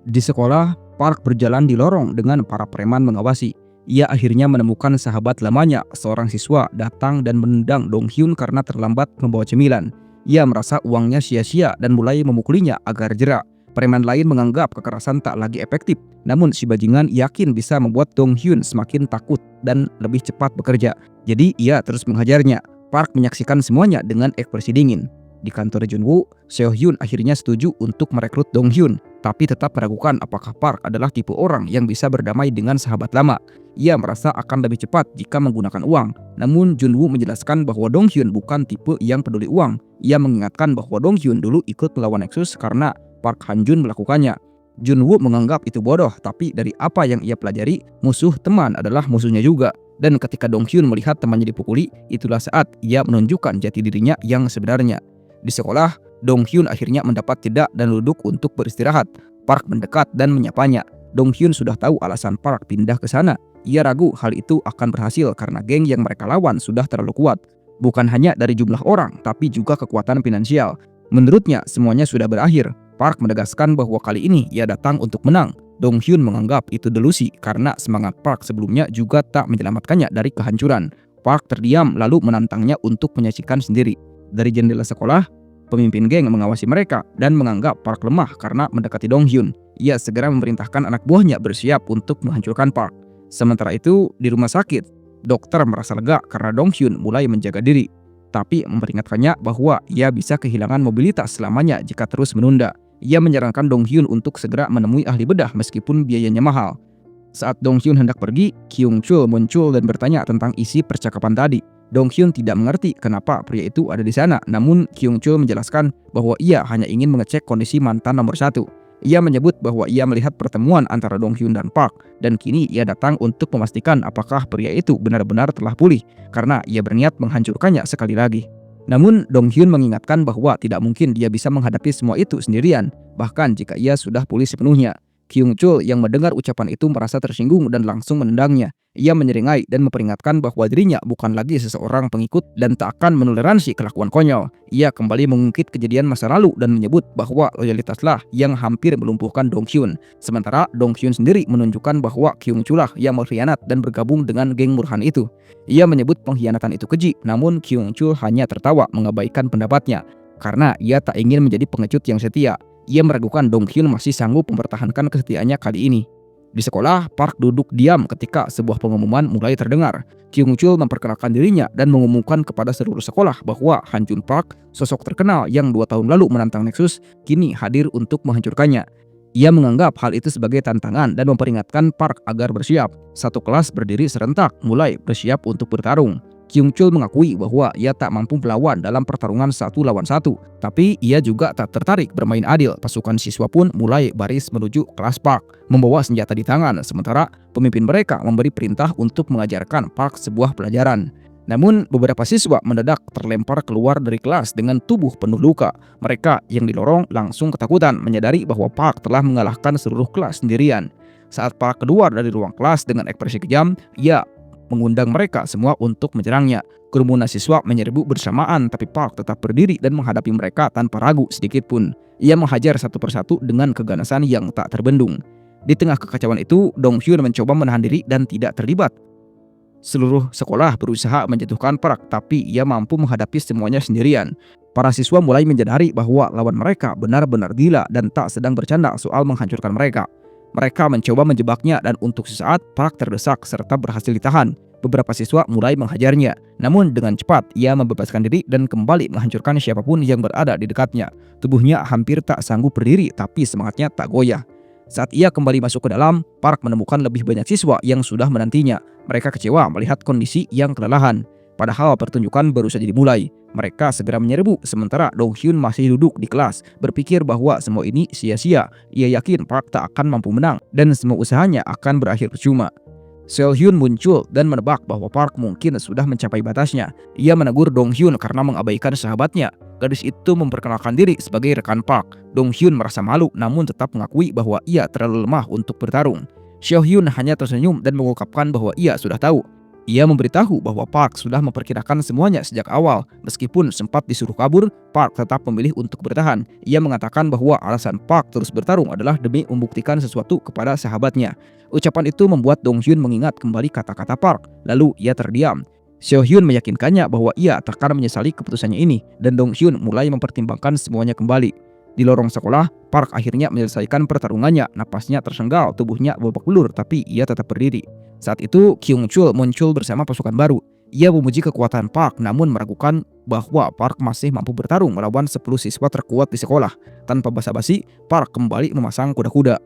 [SPEAKER 1] Di sekolah, Park berjalan di lorong dengan para preman mengawasi. Ia akhirnya menemukan sahabat lamanya, seorang siswa datang dan menendang Dong-hyun karena terlambat membawa cemilan. Ia merasa uangnya sia-sia dan mulai memukulinya agar jerak. Preman lain menganggap kekerasan tak lagi efektif, namun si bajingan yakin bisa membuat Dong-hyun semakin takut dan lebih cepat bekerja. Jadi ia terus menghajarnya. Park menyaksikan semuanya dengan ekspresi dingin. Di kantor Junwoo, Seo-hyun akhirnya setuju untuk merekrut Dong-hyun, tapi tetap meragukan apakah Park adalah tipe orang yang bisa berdamai dengan sahabat lama. Ia merasa akan lebih cepat jika menggunakan uang. Namun Junwoo menjelaskan bahwa Dong-hyun bukan tipe yang peduli uang. Ia mengingatkan bahwa Dong-hyun dulu ikut melawan Nexus karena Park Han-jun melakukannya. Junwoo menganggap itu bodoh, tapi dari apa yang ia pelajari, musuh teman adalah musuhnya juga. Dan ketika Dong-hyun melihat temannya dipukuli, itulah saat ia menunjukkan jati dirinya yang sebenarnya. Di sekolah, Dong-hyun akhirnya mendapat jeda dan duduk untuk beristirahat. Park mendekat dan menyapanya. Dong-hyun sudah tahu alasan Park pindah ke sana. Ia ragu hal itu akan berhasil karena geng yang mereka lawan sudah terlalu kuat. bukan hanya dari jumlah orang, tapi juga kekuatan finansial. Menurutnya, semuanya sudah berakhir. Park menegaskan bahwa kali ini ia datang untuk menang. Dong Hyun menganggap itu delusi karena semangat Park sebelumnya juga tak menyelamatkannya dari kehancuran. Park terdiam lalu menantangnya untuk menyaksikan sendiri. Dari jendela sekolah, pemimpin geng mengawasi mereka dan menganggap Park lemah karena mendekati Dong Hyun. Ia segera memerintahkan anak buahnya bersiap untuk menghancurkan Park. Sementara itu, di rumah sakit, dokter merasa lega karena Dong Hyun mulai menjaga diri, tapi memperingatkannya bahwa ia bisa kehilangan mobilitas selamanya jika terus menunda. Ia menyarankan Dong Hyun untuk segera menemui ahli bedah meskipun biayanya mahal. Saat Dong Hyun hendak pergi, Kyung Chul muncul dan bertanya tentang isi percakapan tadi. Dong Hyun tidak mengerti kenapa pria itu ada di sana, namun Kyung Chul menjelaskan bahwa ia hanya ingin mengecek kondisi mantan nomor 1. Ia menyebut bahwa ia melihat pertemuan antara Dong Hyun dan Park, dan kini ia datang untuk memastikan apakah pria itu benar-benar telah pulih, karena ia berniat menghancurkannya sekali lagi. Namun, Dong Hyun mengingatkan bahwa tidak mungkin dia bisa menghadapi semua itu sendirian, bahkan jika ia sudah pulih sepenuhnya. Kyung Chul yang mendengar ucapan itu merasa tersinggung dan langsung menendangnya. Ia menyeringai dan memperingatkan bahwa dirinya bukan lagi seseorang pengikut dan tak akan menoleransi kelakuan konyol. Ia kembali mengungkit kejadian masa lalu dan menyebut bahwa loyalitaslah yang hampir melumpuhkan Dong Hyun. Sementara Dong Hyun sendiri menunjukkan bahwa Kyung Chul lah yang berkhianat dan bergabung dengan geng murahan itu. Ia menyebut pengkhianatan itu keji, namun Kyung Chul hanya tertawa mengabaikan pendapatnya karena ia tak ingin menjadi pengecut yang setia. Ia meragukan Dong Hyun masih sanggup mempertahankan kesetiaannya kali ini. Di sekolah, Park duduk diam ketika sebuah pengumuman mulai terdengar. Kyung Chul memperkenalkan dirinya dan mengumumkan kepada seluruh sekolah bahwa Han Jun Park, sosok terkenal yang 2 tahun lalu menantang Nexus, kini hadir untuk menghancurkannya. Ia menganggap hal itu sebagai tantangan dan memperingatkan Park agar bersiap. Satu kelas berdiri serentak mulai bersiap untuk bertarung. Kyung Chul mengakui bahwa ia tak mampu melawan dalam pertarungan 1 lawan 1, tapi ia juga tak tertarik bermain adil. Pasukan siswa pun mulai baris menuju kelas Park, membawa senjata di tangan, sementara pemimpin mereka memberi perintah untuk mengajarkan Park sebuah pelajaran. Namun, beberapa siswa mendadak terlempar keluar dari kelas dengan tubuh penuh luka. Mereka yang didorong langsung ketakutan menyadari bahwa Park telah mengalahkan seluruh kelas sendirian. Saat Park keluar dari ruang kelas dengan ekspresi kejam, ia mengundang mereka semua untuk menyerangnya. Kerumunan siswa menyerbu bersamaan, tapi Park tetap berdiri dan menghadapi mereka tanpa ragu sedikit pun. Ia menghajar satu persatu dengan keganasan yang tak terbendung. Di tengah kekacauan itu, Dong Hyun mencoba menahan diri dan tidak terlibat. Seluruh sekolah berusaha menjatuhkan Park, tapi ia mampu menghadapi semuanya sendirian. Para siswa mulai menyadari bahwa lawan mereka benar-benar gila dan tak sedang bercanda soal menghancurkan mereka. Mereka mencoba menjebaknya dan untuk sesaat Park terdesak serta berhasil ditahan. Beberapa siswa mulai menghajarnya, namun dengan cepat ia membebaskan diri dan kembali menghancurkan siapapun yang berada di dekatnya. Tubuhnya hampir tak sanggup berdiri, tapi semangatnya tak goyah. Saat ia kembali masuk ke dalam, Park menemukan lebih banyak siswa yang sudah menantinya. Mereka kecewa melihat kondisi yang kelelahan. Padahal pertunjukan baru saja dimulai. Mereka segera menyerbu, sementara Dong Hyun masih duduk di kelas, berpikir bahwa semua ini sia-sia. Ia yakin Park tak akan mampu menang, dan semua usahanya akan berakhir percuma. Seo Hyun muncul dan menebak bahwa Park mungkin sudah mencapai batasnya. Ia menegur Dong Hyun karena mengabaikan sahabatnya. Gadis itu memperkenalkan diri sebagai rekan Park. Dong Hyun merasa malu, namun tetap mengakui bahwa ia terlalu lemah untuk bertarung. Seo Hyun hanya tersenyum dan mengungkapkan bahwa ia sudah tahu. Ia memberitahu bahwa Park sudah memperkirakan semuanya sejak awal. Meskipun sempat disuruh kabur, Park tetap memilih untuk bertahan. Ia mengatakan bahwa alasan Park terus bertarung adalah demi membuktikan sesuatu kepada sahabatnya. Ucapan itu membuat Dong Hyun mengingat kembali kata-kata Park. Lalu ia terdiam. Seo Hyun meyakinkannya bahwa ia tak akan menyesali keputusannya ini, dan Dong Hyun mulai mempertimbangkan semuanya kembali. Di lorong sekolah, Park akhirnya menyelesaikan pertarungannya. Napasnya tersenggal, tubuhnya babak belur, tapi ia tetap berdiri. Saat itu, Kyung Chul muncul bersama pasukan baru. Ia memuji kekuatan Park, namun meragukan bahwa Park masih mampu bertarung melawan 10 siswa terkuat di sekolah. Tanpa basa-basi, Park kembali memasang kuda-kuda.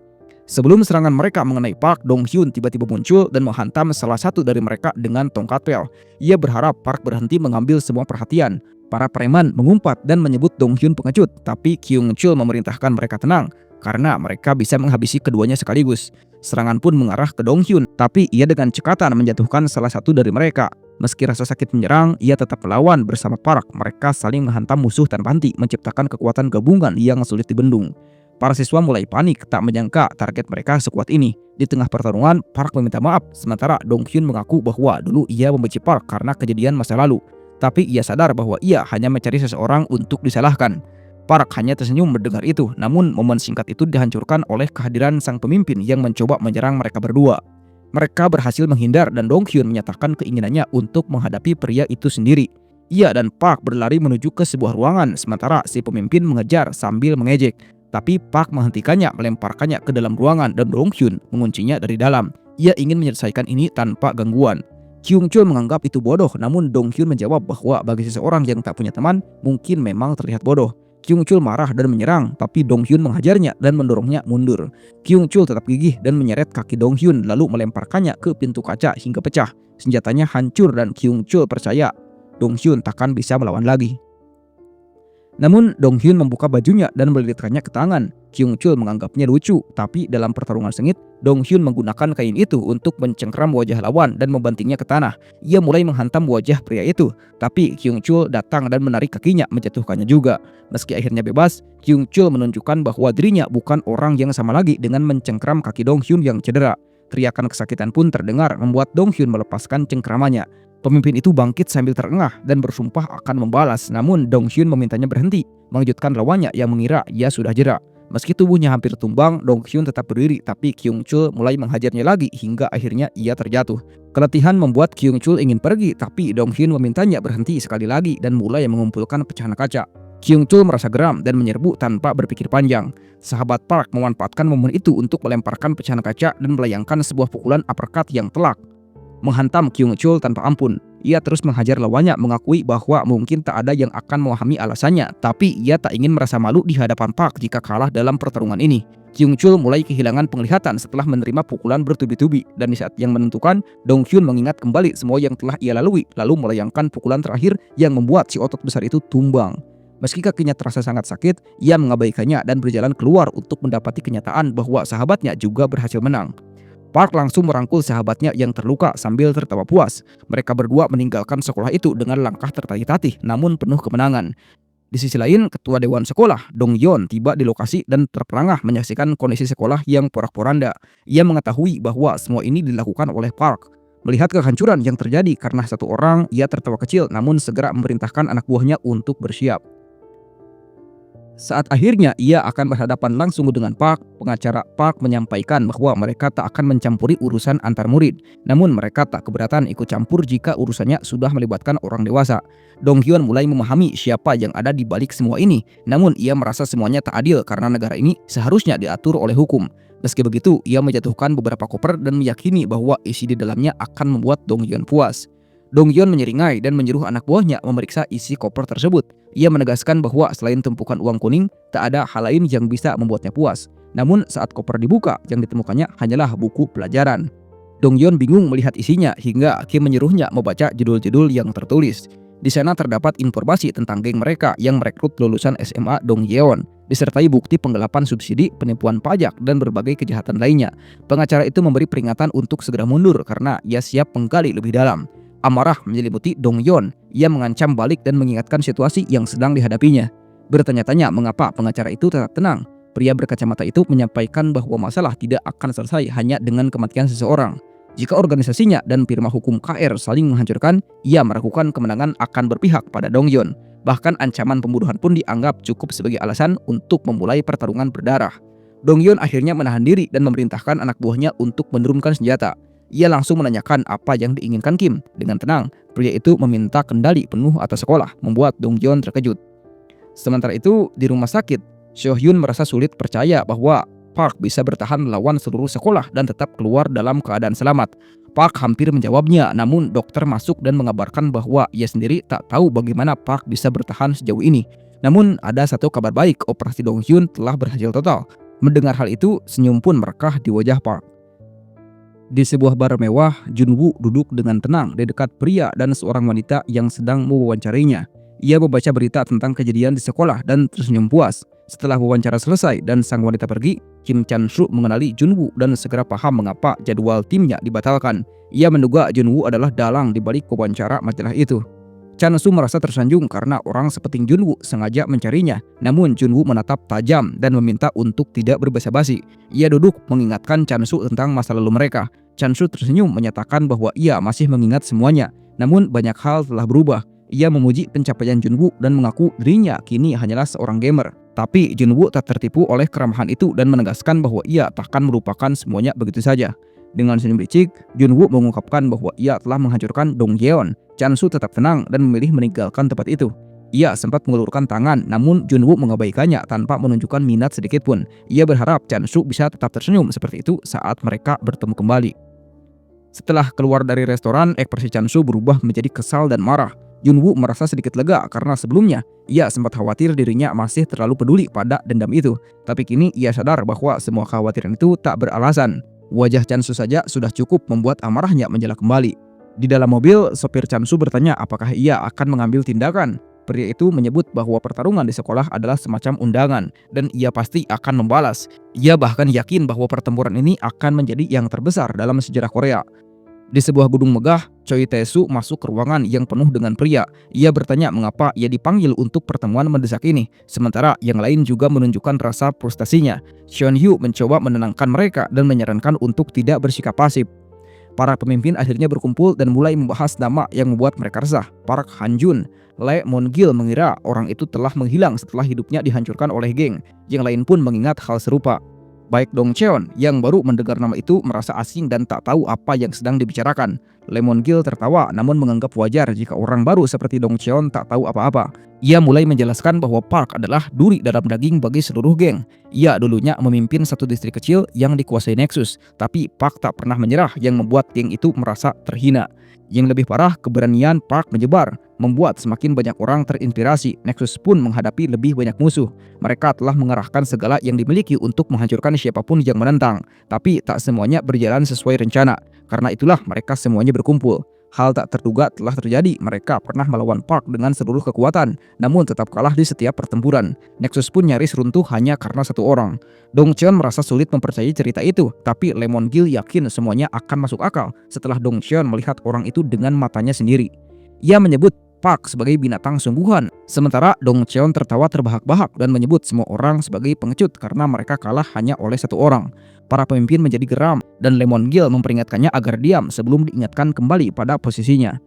[SPEAKER 1] Sebelum serangan mereka mengenai Park, Dong Hyun tiba-tiba muncul dan menghantam salah satu dari mereka dengan tongkat pel. Ia berharap Park berhenti mengambil semua perhatian. Para preman mengumpat dan menyebut Dong Hyun pengecut, tapi Kyung Chul memerintahkan mereka tenang karena mereka bisa menghabisi keduanya sekaligus. Serangan pun mengarah ke Dong Hyun, tapi ia dengan cekatan menjatuhkan salah satu dari mereka. Meski rasa sakit menyerang, ia tetap melawan bersama Park. Mereka saling menghantam musuh tanpa henti, menciptakan kekuatan gabungan yang sulit dibendung. Para siswa mulai panik, tak menyangka target mereka sekuat ini. Di tengah pertarungan, Park meminta maaf, sementara Dong Hyun mengaku bahwa dulu ia membenci Park karena kejadian masa lalu. Tapi ia sadar bahwa ia hanya mencari seseorang untuk disalahkan. Park hanya tersenyum mendengar itu, namun momen singkat itu dihancurkan oleh kehadiran sang pemimpin yang mencoba menyerang mereka berdua. Mereka berhasil menghindar dan Dong Hyun menyatakan keinginannya untuk menghadapi pria itu sendiri. Ia dan Park berlari menuju ke sebuah ruangan, sementara si pemimpin mengejar sambil mengejek. Tapi Park menghentikannya, melemparkannya ke dalam ruangan dan Dong Hyun menguncinya dari dalam. Ia ingin menyelesaikan ini tanpa gangguan. Kyung Chul menganggap itu bodoh, namun Dong Hyun menjawab bahwa bagi seseorang yang tak punya teman, mungkin memang terlihat bodoh. Kyung Chul marah dan menyerang, tapi Dong Hyun menghajarnya dan mendorongnya mundur. Kyung Chul tetap gigih dan menyeret kaki Dong Hyun lalu melemparkannya ke pintu kaca hingga pecah. Senjatanya hancur dan Kyung Chul percaya Dong Hyun takkan bisa melawan lagi. Namun Dong Hyun membuka bajunya dan melilitkannya ke tangan. Kyung Chul menganggapnya lucu, tapi dalam pertarungan sengit, Dong Hyun menggunakan kain itu untuk mencengkram wajah lawan dan membantingnya ke tanah. Ia mulai menghantam wajah pria itu, tapi Kyung Chul datang dan menarik kakinya, menjatuhkannya juga. Meski akhirnya bebas, Kyung Chul menunjukkan bahwa dirinya bukan orang yang sama lagi dengan mencengkram kaki Dong Hyun yang cedera. Teriakan kesakitan pun terdengar membuat Dong Hyun melepaskan cengkramannya. Pemimpin itu bangkit sambil terengah dan bersumpah akan membalas, namun Dong Hyun memintanya berhenti, mengejutkan lawannya yang mengira ia sudah jera. Meski tubuhnya hampir tumbang, Dong Hyun tetap berdiri, tapi Kyung Chul mulai menghajarnya lagi hingga akhirnya ia terjatuh. Keletihan membuat Kyung Chul ingin pergi, tapi Dong Hyun memintanya berhenti sekali lagi dan mulai mengumpulkan pecahan kaca. Kyung Chul merasa geram dan menyerbu tanpa berpikir panjang. Sahabat Park memanfaatkan momen itu untuk melemparkan pecahan kaca dan melayangkan sebuah pukulan uppercut yang telak menghantam Kyung Chul tanpa ampun. Ia terus menghajar lawannya, mengakui bahwa mungkin tak ada yang akan memahami alasannya, tapi ia tak ingin merasa malu di hadapan Park jika kalah dalam pertarungan ini. Kyung Chul mulai kehilangan penglihatan setelah menerima pukulan bertubi-tubi, dan di saat yang menentukan, Dong Hyun mengingat kembali semua yang telah ia lalui, lalu melayangkan pukulan terakhir yang membuat si otot besar itu tumbang. Meski kakinya terasa sangat sakit, ia mengabaikannya dan berjalan keluar untuk mendapati kenyataan bahwa sahabatnya juga berhasil menang. Park langsung merangkul sahabatnya yang terluka sambil tertawa puas. Mereka berdua meninggalkan sekolah itu dengan langkah tertatih-tatih namun penuh kemenangan. Di sisi lain, ketua dewan sekolah, Dong Yeon, tiba di lokasi dan terperangah menyaksikan kondisi sekolah yang porak-poranda. Ia mengetahui bahwa semua ini dilakukan oleh Park. Melihat kehancuran yang terjadi karena satu orang, ia tertawa kecil namun segera memerintahkan anak buahnya untuk bersiap. Saat akhirnya ia akan berhadapan langsung dengan Park, pengacara Park menyampaikan bahwa mereka tak akan mencampuri urusan antar murid. Namun mereka tak keberatan ikut campur jika urusannya sudah melibatkan orang dewasa. Dong Hyun mulai memahami siapa yang ada di balik semua ini. Namun ia merasa semuanya tak adil karena negara ini seharusnya diatur oleh hukum. Meski begitu, ia menjatuhkan beberapa koper dan meyakini bahwa isi di dalamnya akan membuat Dong Hyun puas. Dong Yeon menyeringai dan menyuruh anak buahnya memeriksa isi koper tersebut. Ia menegaskan bahwa selain tumpukan uang kuning, tak ada hal lain yang bisa membuatnya puas. Namun saat koper dibuka, yang ditemukannya hanyalah buku pelajaran. Dong Yeon bingung melihat isinya hingga Kim menyuruhnya membaca judul-judul yang tertulis. Di sana terdapat informasi tentang geng mereka yang merekrut lulusan SMA Dong Yeon, disertai bukti penggelapan subsidi, penipuan pajak, dan berbagai kejahatan lainnya. Pengacara itu memberi peringatan untuk segera mundur karena ia siap menggali lebih dalam. Amarah menyelimuti Dong Yeon. Ia mengancam balik dan mengingatkan situasi yang sedang dihadapinya. Bertanya-tanya mengapa pengacara itu tetap tenang. Pria berkacamata itu menyampaikan bahwa masalah tidak akan selesai hanya dengan kematian seseorang. Jika organisasinya dan firma hukum KR saling menghancurkan, ia meragukan kemenangan akan berpihak pada Dong Yeon. Bahkan ancaman pembunuhan pun dianggap cukup sebagai alasan untuk memulai pertarungan berdarah. Dong Yeon akhirnya menahan diri dan memerintahkan anak buahnya untuk menurunkan senjata. Ia langsung menanyakan apa yang diinginkan Kim. Dengan tenang, pria itu meminta kendali penuh atas sekolah, membuat Dong Yeon terkejut. Sementara itu, di rumah sakit, Seo Hyun merasa sulit percaya bahwa Park bisa bertahan melawan seluruh sekolah dan tetap keluar dalam keadaan selamat. Park hampir menjawabnya, namun dokter masuk dan mengabarkan bahwa ia sendiri tak tahu bagaimana Park bisa bertahan sejauh ini. Namun ada satu kabar baik, operasi Dong Hyun telah berhasil total. Mendengar hal itu, senyum pun merekah di wajah Park. Di sebuah bar mewah, Junwoo duduk dengan tenang di dekat pria dan seorang wanita yang sedang mewawancarinya. Ia membaca berita tentang kejadian di sekolah dan tersenyum puas. Setelah wawancara selesai dan sang wanita pergi, Kim Chan-soo mengenali Junwoo dan segera paham mengapa jadwal timnya dibatalkan. Ia menduga Junwoo adalah dalang di balik wawancara majalah itu. Chan-soo merasa tersanjung karena orang seperti Junwoo sengaja mencarinya. Namun Junwoo menatap tajam dan meminta untuk tidak berbasa-basi. Ia duduk mengingatkan Chan-soo tentang masa lalu mereka. Chan-soo tersenyum menyatakan bahwa ia masih mengingat semuanya. Namun banyak hal telah berubah. Ia memuji pencapaian Junwoo dan mengaku dirinya kini hanyalah seorang gamer. Tapi Junwoo tak tertipu oleh keramahan itu dan menegaskan bahwa ia takkan melupakan semuanya begitu saja. Dengan senyum licik, Junwoo mengungkapkan bahwa ia telah menghancurkan Dongjeon. Chansu tetap tenang dan memilih meninggalkan tempat itu. Ia sempat mengulurkan tangan, namun Junwoo mengabaikannya tanpa menunjukkan minat sedikit pun. Ia berharap Chansu bisa tetap tersenyum seperti itu saat mereka bertemu kembali. Setelah keluar dari restoran, ekspresi Chansu berubah menjadi kesal dan marah. Junwoo merasa sedikit lega karena sebelumnya ia sempat khawatir dirinya masih terlalu peduli pada dendam itu. Tapi kini ia sadar bahwa semua kekhawatiran itu tak beralasan. Wajah Chansu saja sudah cukup membuat amarahnya menjala kembali. Di dalam mobil, sopir Chansu bertanya apakah ia akan mengambil tindakan. Pria itu menyebut bahwa pertarungan di sekolah adalah semacam undangan dan ia pasti akan membalas. Ia bahkan yakin bahwa pertempuran ini akan menjadi yang terbesar dalam sejarah Korea. Di sebuah gedung megah, Choi Tae-soo masuk ke ruangan yang penuh dengan pria. Ia bertanya mengapa ia dipanggil untuk pertemuan mendesak ini, sementara yang lain juga menunjukkan rasa frustasinya. Seon-hyo mencoba menenangkan mereka dan menyarankan untuk tidak bersikap pasif. Para pemimpin akhirnya berkumpul dan mulai membahas nama yang membuat mereka resah. Park Han-jun. Lee Mon-gil mengira orang itu telah menghilang setelah hidupnya dihancurkan oleh geng. Yang lain pun mengingat hal serupa. Baik Dong-cheon yang baru mendengar nama itu merasa asing dan tak tahu apa yang sedang dibicarakan. Lee Mon-gil tertawa namun menganggap wajar jika orang baru seperti Dong-cheon tak tahu apa-apa. Ia mulai menjelaskan bahwa Park adalah duri dalam daging bagi seluruh geng. Ia dulunya memimpin satu distrik kecil yang dikuasai Nexus, tapi Park tak pernah menyerah yang membuat geng itu merasa terhina. Yang lebih parah, keberanian Park menyebar, membuat semakin banyak orang terinspirasi. Nexus pun menghadapi lebih banyak musuh. Mereka telah mengerahkan segala yang dimiliki untuk menghancurkan siapapun yang menentang. Tapi tak semuanya berjalan sesuai rencana. Karena itulah mereka semuanya berkumpul. Hal tak terduga telah terjadi. Mereka pernah melawan Park dengan seluruh kekuatan, namun tetap kalah di setiap pertempuran. Nexus pun nyaris runtuh hanya karena satu orang. Dong-cheon merasa sulit mempercayai cerita itu, tapi Lee Mon-gil yakin semuanya akan masuk akal setelah Dong-cheon melihat orang itu dengan matanya sendiri. Ia menyebut Park sebagai binatang sungguhan, sementara Dong-cheon tertawa terbahak-bahak dan menyebut semua orang sebagai pengecut karena mereka kalah hanya oleh satu orang. Para pemimpin menjadi geram dan Lee Mon-gil memperingatkannya agar diam sebelum diingatkan kembali pada posisinya.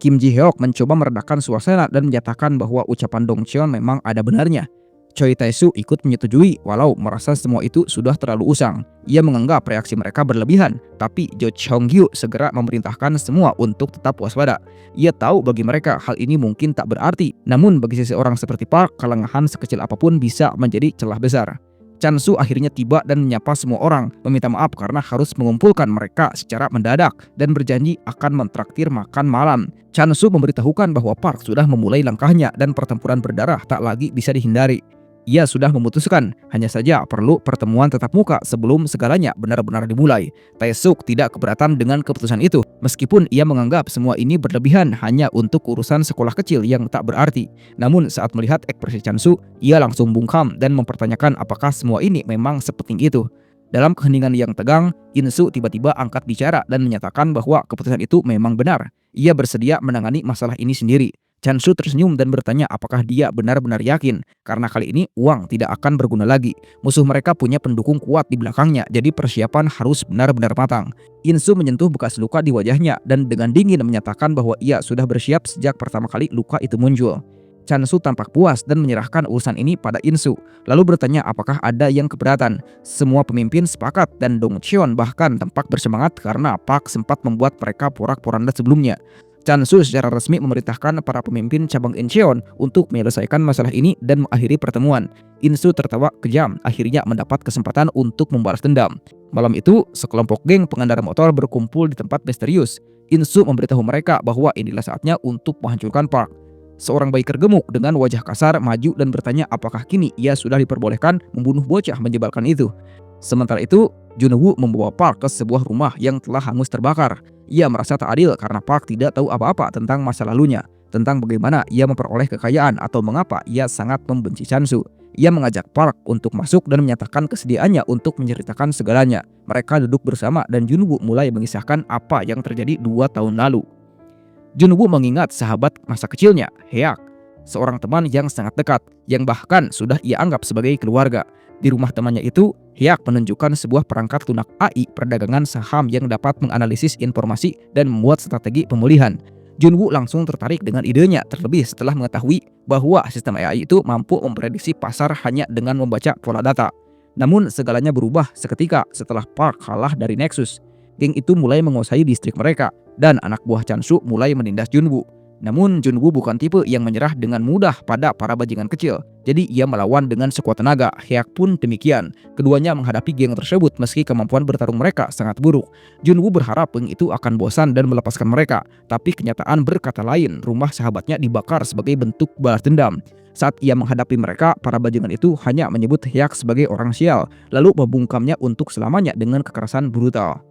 [SPEAKER 1] Kim Ji-hyuk mencoba meredakan suasana dan menyatakan bahwa ucapan Dong-cheon memang ada benarnya. Choi Tae-soo ikut menyetujui walau merasa semua itu sudah terlalu usang. Ia menganggap reaksi mereka berlebihan, tapi Jo Chong-gyu segera memerintahkan semua untuk tetap waspada. Ia tahu bagi mereka hal ini mungkin tak berarti, namun bagi seseorang seperti Park, kelengahan sekecil apapun bisa menjadi celah besar. Chansu akhirnya tiba dan menyapa semua orang, meminta maaf karena harus mengumpulkan mereka secara mendadak dan berjanji akan mentraktir makan malam. Chansu memberitahukan bahwa Park sudah memulai langkahnya dan pertempuran berdarah tak lagi bisa dihindari. Ia sudah memutuskan, hanya saja perlu pertemuan tatap muka sebelum segalanya benar-benar dimulai. Tae-suk tidak keberatan dengan keputusan itu, meskipun ia menganggap semua ini berlebihan hanya untuk urusan sekolah kecil yang tak berarti. Namun saat melihat ekspresi Chansu, ia langsung bungkam dan mempertanyakan apakah semua ini memang sepenting itu. Dalam keheningan yang tegang, In-soo tiba-tiba angkat bicara dan menyatakan bahwa keputusan itu memang benar. Ia bersedia menangani masalah ini sendiri. Chansu tersenyum dan bertanya apakah dia benar-benar yakin, karena kali ini uang tidak akan berguna lagi. Musuh mereka punya pendukung kuat di belakangnya, jadi persiapan harus benar-benar matang. In-soo menyentuh bekas luka di wajahnya dan dengan dingin menyatakan bahwa ia sudah bersiap sejak pertama kali luka itu muncul. Chansu tampak puas dan menyerahkan urusan ini pada In-soo, lalu bertanya apakah ada yang keberatan. Semua pemimpin sepakat dan Dong-cheon bahkan tampak bersemangat karena Park sempat membuat mereka porak-poranda sebelumnya. Chansu secara resmi memerintahkan para pemimpin cabang Incheon untuk menyelesaikan masalah ini dan mengakhiri pertemuan. In-soo tertawa kejam, akhirnya mendapat kesempatan untuk membalas dendam. Malam itu, sekelompok geng pengendara motor berkumpul di tempat misterius. In-soo memberitahu mereka bahwa inilah saatnya untuk menghancurkan Park. Seorang biker gemuk dengan wajah kasar maju dan bertanya apakah kini ia sudah diperbolehkan membunuh bocah menjebalkan itu. Sementara itu, Junwoo membawa Park ke sebuah rumah yang telah hangus terbakar. Ia merasa tak adil karena Park tidak tahu apa-apa tentang masa lalunya, tentang bagaimana ia memperoleh kekayaan atau mengapa ia sangat membenci Chansu. Ia mengajak Park untuk masuk dan menyatakan kesediaannya untuk menceritakan segalanya. Mereka duduk bersama dan Junwoo mulai mengisahkan apa yang terjadi 2 tahun lalu. Junwoo mengingat sahabat masa kecilnya, Heak, seorang teman yang sangat dekat, yang bahkan sudah ia anggap sebagai keluarga. Di rumah temannya itu, Heak menunjukkan sebuah perangkat lunak AI perdagangan saham yang dapat menganalisis informasi dan membuat strategi pemulihan. Junwoo langsung tertarik dengan idenya, terlebih setelah mengetahui bahwa sistem AI itu mampu memprediksi pasar hanya dengan membaca pola data. Namun segalanya berubah seketika setelah Park kalah dari Nexus. Geng itu mulai menguasai distrik mereka, dan anak buah Chansu mulai menindas Junwoo. Namun Junwoo bukan tipe yang menyerah dengan mudah pada para bajingan kecil. Jadi ia melawan dengan sekuat tenaga. Heak pun demikian. Keduanya menghadapi geng tersebut meski kemampuan bertarung mereka sangat buruk. Junwoo berharap geng itu akan bosan dan melepaskan mereka. Tapi kenyataan berkata lain, rumah sahabatnya dibakar sebagai bentuk balas dendam. Saat ia menghadapi mereka, para bajingan itu hanya menyebut Heak sebagai orang sial, lalu membungkamnya untuk selamanya dengan kekerasan brutal.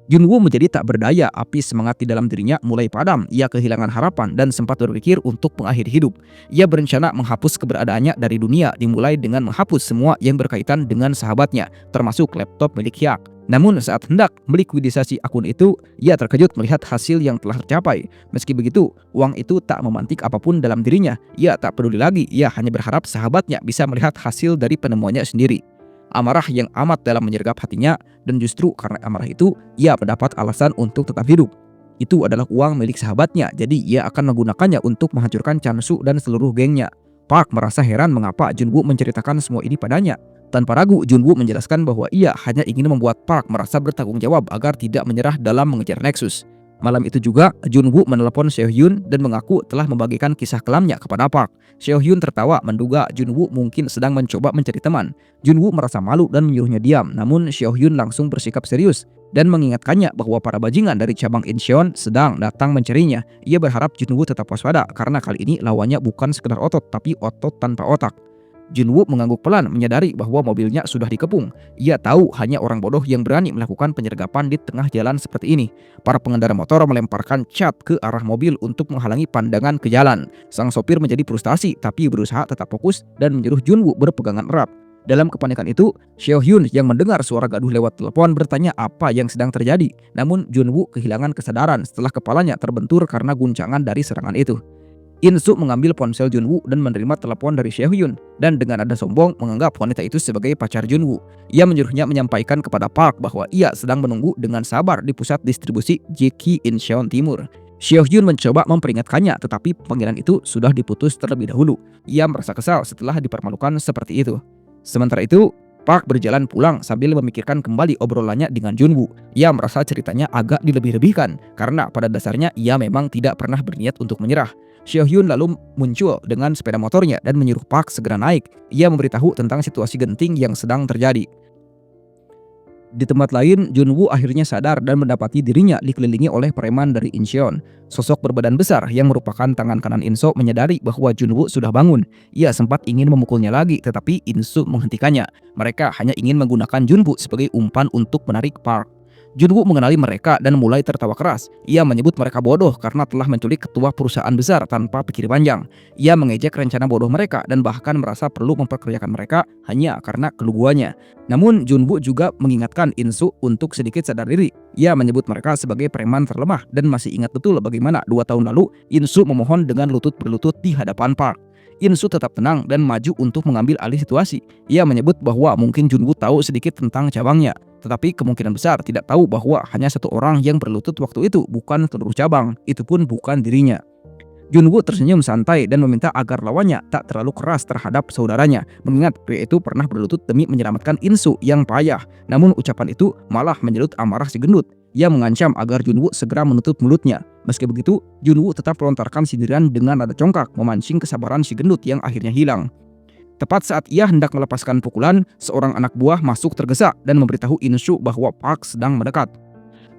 [SPEAKER 1] Junwoo menjadi tak berdaya, api semangat di dalam dirinya mulai padam. Ia kehilangan harapan dan sempat berpikir untuk mengakhiri hidup. Ia berencana menghapus keberadaannya dari dunia, dimulai dengan menghapus semua yang berkaitan dengan sahabatnya, termasuk laptop milik Hyak. Namun saat hendak melikuidisasi akun itu, ia terkejut melihat hasil yang telah tercapai. Meski begitu, uang itu tak memantik apapun dalam dirinya. Ia tak peduli lagi, ia hanya berharap sahabatnya bisa melihat hasil dari penemuannya sendiri. Amarah yang amat dalam menyergap hatinya, dan justru karena amarah itu, ia mendapat alasan untuk tetap hidup. Itu adalah uang milik sahabatnya, jadi ia akan menggunakannya untuk menghancurkan Chansu dan seluruh gengnya. Park merasa heran mengapa Junwoo menceritakan semua ini padanya. Tanpa ragu, Junwoo menjelaskan bahwa ia hanya ingin membuat Park merasa bertanggung jawab agar tidak menyerah dalam mengejar Nexus. Malam itu juga, Junwoo menelepon Seohyun dan mengaku telah membagikan kisah kelamnya kepada Park. Seohyun tertawa menduga Junwoo mungkin sedang mencoba mencari teman. Junwoo merasa malu dan menyuruhnya diam, namun Seohyun langsung bersikap serius dan mengingatkannya bahwa para bajingan dari cabang Incheon sedang datang mencarinya. Ia berharap Junwoo tetap waspada karena kali ini lawannya bukan sekedar otot, tapi otot tanpa otak. Junwoo mengangguk pelan, menyadari bahwa mobilnya sudah dikepung. Ia tahu hanya orang bodoh yang berani melakukan penyergapan di tengah jalan seperti ini. Para pengendara motor melemparkan cat ke arah mobil untuk menghalangi pandangan ke jalan. Sang sopir menjadi frustasi tapi berusaha tetap fokus dan menyuruh Junwoo berpegangan erat. Dalam kepanikan itu, Seohyun yang mendengar suara gaduh lewat telepon bertanya apa yang sedang terjadi. Namun Junwoo kehilangan kesadaran setelah kepalanya terbentur karena guncangan dari serangan itu. In-soo mengambil ponsel Junwoo dan menerima telepon dari Seohyun, dan dengan nada sombong menganggap wanita itu sebagai pacar Junwoo. Ia menyuruhnya menyampaikan kepada Park bahwa ia sedang menunggu dengan sabar di pusat distribusi JK Incheon Timur. Seohyun mencoba memperingatkannya, tetapi panggilan itu sudah diputus terlebih dahulu. Ia merasa kesal setelah dipermalukan seperti itu. Sementara itu, Park berjalan pulang sambil memikirkan kembali obrolannya dengan Junwoo. Ia merasa ceritanya agak dilebih-lebihkan karena pada dasarnya ia memang tidak pernah berniat untuk menyerah. Seohyun lalu muncul dengan sepeda motornya dan menyuruh Park segera naik. Ia memberitahu tentang situasi genting yang sedang terjadi. Di tempat lain, Junwoo akhirnya sadar dan mendapati dirinya dikelilingi oleh preman dari Incheon. Sosok berbadan besar yang merupakan tangan kanan In-soo menyadari bahwa Junwoo sudah bangun. Ia sempat ingin memukulnya lagi, tetapi In-soo menghentikannya. Mereka hanya ingin menggunakan Junwoo sebagai umpan untuk menarik Park. Junwoo mengenali mereka dan mulai tertawa keras. Ia menyebut mereka bodoh karena telah menculik ketua perusahaan besar tanpa pikir panjang. Ia mengejek rencana bodoh mereka dan bahkan merasa perlu memperkerjakan mereka hanya karena keluguannya. Namun Junwoo juga mengingatkan In-soo untuk sedikit sadar diri. Ia menyebut mereka sebagai preman terlemah dan masih ingat betul bagaimana 2 tahun lalu In-soo memohon dengan lutut berlutut di hadapan Park. In-soo tetap tenang dan maju untuk mengambil alih situasi. Ia menyebut bahwa mungkin Junwoo tahu sedikit tentang cabangnya, tetapi kemungkinan besar tidak tahu bahwa hanya satu orang yang berlutut waktu itu, bukan seluruh cabang, itu pun bukan dirinya. Junwoo tersenyum santai dan meminta agar lawannya tak terlalu keras terhadap saudaranya, mengingat pria itu pernah berlutut demi menyelamatkan In-soo yang payah. Namun ucapan itu malah menyedot amarah si gendut. Ia mengancam agar Junwoo segera menutup mulutnya. Meski begitu, Junwoo tetap melontarkan sindiran dengan nada congkak, memancing kesabaran si gendut yang akhirnya hilang. Tepat saat ia hendak melepaskan pukulan, seorang anak buah masuk tergesa dan memberitahu In-soo bahwa Park sedang mendekat.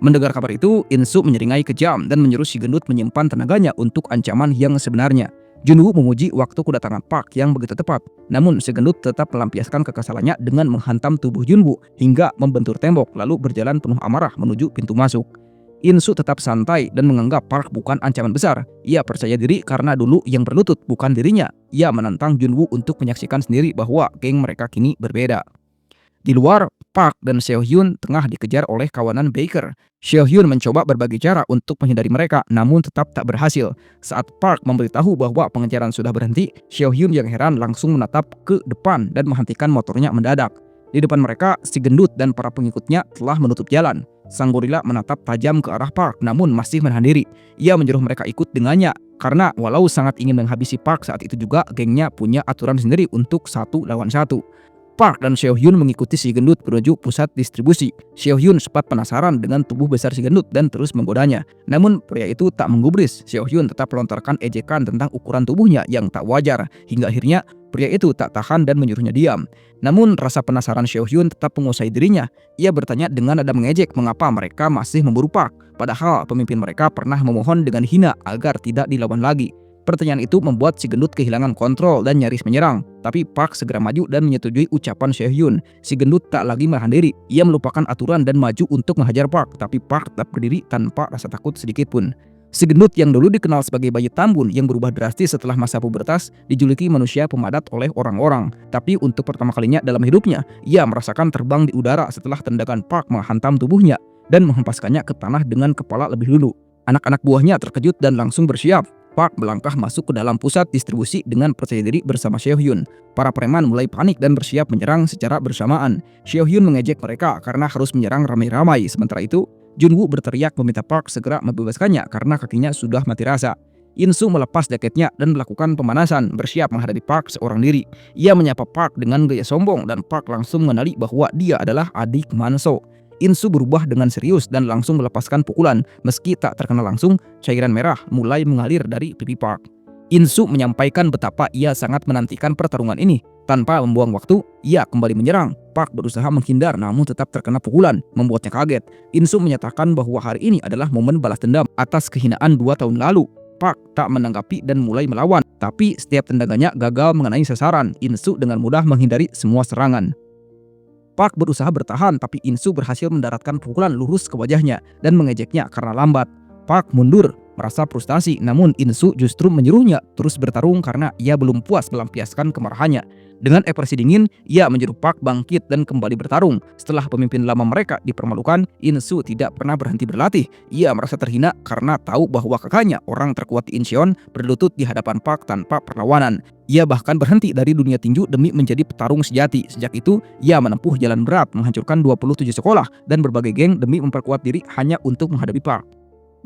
[SPEAKER 1] Mendengar kabar itu, In-soo menyeringai kejam dan menyuruh si gendut menyimpan tenaganya untuk ancaman yang sebenarnya. Junwoo memuji waktu kedatangan Park yang begitu tepat, namun si gendut tetap melampiaskan kekesalannya dengan menghantam tubuh Junwoo hingga membentur tembok lalu berjalan penuh amarah menuju pintu masuk. In-soo tetap santai dan menganggap Park bukan ancaman besar. Ia percaya diri karena dulu yang berlutut bukan dirinya. Ia menantang Junwoo untuk menyaksikan sendiri bahwa geng mereka kini berbeda. Di luar, Park dan Seohyun tengah dikejar oleh kawanan Baker. Seohyun mencoba berbagai cara untuk menghindari mereka, namun tetap tak berhasil. Saat Park memberitahu bahwa pengejaran sudah berhenti, Seohyun yang heran langsung menatap ke depan dan menghentikan motornya mendadak. Di depan mereka, si gendut dan para pengikutnya telah menutup jalan. sang gorila menatap tajam ke arah Park namun masih menahan diri. Ia menyuruh mereka ikut dengannya karena walau sangat ingin menghabisi Park, saat itu juga gengnya punya aturan sendiri untuk 1 lawan 1. Park dan Seo-hyun mengikuti si gendut menuju pusat distribusi. Seo-hyun sempat penasaran dengan tubuh besar si gendut dan terus menggodanya. Namun pria itu tak menggubris. Seo-hyun tetap melontarkan ejekan tentang ukuran tubuhnya yang tak wajar. Hingga akhirnya pria itu tak tahan dan menyuruhnya diam. Namun rasa penasaran Seo-hyun tetap menguasai dirinya. Ia bertanya dengan nada mengejek mengapa mereka masih memburu Park. Padahal pemimpin mereka pernah memohon dengan hina agar tidak dilawan lagi. Pertanyaan itu membuat si gendut kehilangan kontrol dan nyaris menyerang. Tapi Park segera maju dan menyetujui ucapan Seo-hyun. Si gendut tak lagi menahan diri. Ia melupakan aturan dan maju untuk menghajar Park. Tapi Park tetap berdiri tanpa rasa takut sedikit pun. Si gendut yang dulu dikenal sebagai bayi tambun yang berubah drastis setelah masa pubertas dijuluki manusia pemadat oleh orang-orang. Tapi untuk pertama kalinya dalam hidupnya, ia merasakan terbang di udara setelah tendangan Park menghantam tubuhnya dan menghempaskannya ke tanah dengan kepala lebih dulu. Anak-anak buahnya terkejut dan langsung bersiap. Park melangkah masuk ke dalam pusat distribusi dengan percaya diri bersama Seo-hyun. Para preman mulai panik dan bersiap menyerang secara bersamaan. Seo-hyun mengejek mereka karena harus menyerang ramai-ramai. Sementara itu, Junwoo berteriak meminta Park segera membebaskannya karena kakinya sudah mati rasa. In-soo melepas jaketnya dan melakukan pemanasan, bersiap menghadapi Park seorang diri. Ia menyapa Park dengan gaya sombong dan Park langsung mengenali bahwa dia adalah adik Man-so. In-soo berubah dengan serius dan langsung melepaskan pukulan. Meski tak terkena langsung, cairan merah mulai mengalir dari pipi Park. In-soo menyampaikan betapa ia sangat menantikan pertarungan ini. Tanpa membuang waktu, ia kembali menyerang. Park berusaha menghindar namun tetap terkena pukulan, membuatnya kaget. In-soo menyatakan bahwa hari ini adalah momen balas dendam atas kehinaan 2 tahun lalu. Park tak menanggapi dan mulai melawan. Tapi setiap tendangannya gagal mengenai sasaran. In-soo dengan mudah menghindari semua serangan. Park berusaha bertahan, tapi In-soo berhasil mendaratkan pukulan lurus ke wajahnya dan mengejeknya karena lambat. Park mundur, merasa frustasi, namun In-soo justru menyuruhnya terus bertarung karena ia belum puas melampiaskan kemarahannya. Dengan ekspresi dingin, ia menyuruh Park bangkit dan kembali bertarung. Setelah pemimpin lama mereka dipermalukan, In-soo tidak pernah berhenti berlatih. Ia merasa terhina karena tahu bahwa kakaknya, orang terkuat di Incheon, berlutut di hadapan Park tanpa perlawanan. Ia bahkan berhenti dari dunia tinju demi menjadi petarung sejati. Sejak itu, ia menempuh jalan berat, menghancurkan 27 sekolah dan berbagai geng demi memperkuat diri hanya untuk menghadapi Park.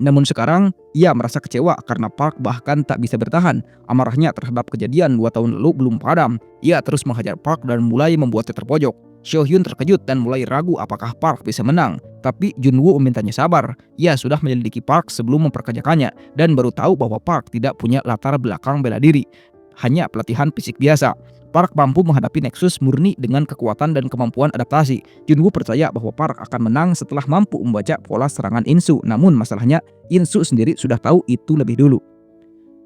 [SPEAKER 1] Namun sekarang, ia merasa kecewa karena Park bahkan tak bisa bertahan. Amarahnya terhadap kejadian 2 tahun lalu belum padam. Ia terus menghajar Park dan mulai membuatnya terpojok. Seo-hyun terkejut dan mulai ragu apakah Park bisa menang. Tapi Junwoo memintanya sabar. Ia sudah menyelidiki Park sebelum memperkerjakannya dan baru tahu bahwa Park tidak punya latar belakang bela diri, hanya pelatihan fisik biasa. Park mampu menghadapi Nexus murni dengan kekuatan dan kemampuan adaptasi. Junwoo percaya bahwa Park akan menang setelah mampu membaca pola serangan In-soo. Namun masalahnya, In-soo sendiri sudah tahu itu lebih dulu.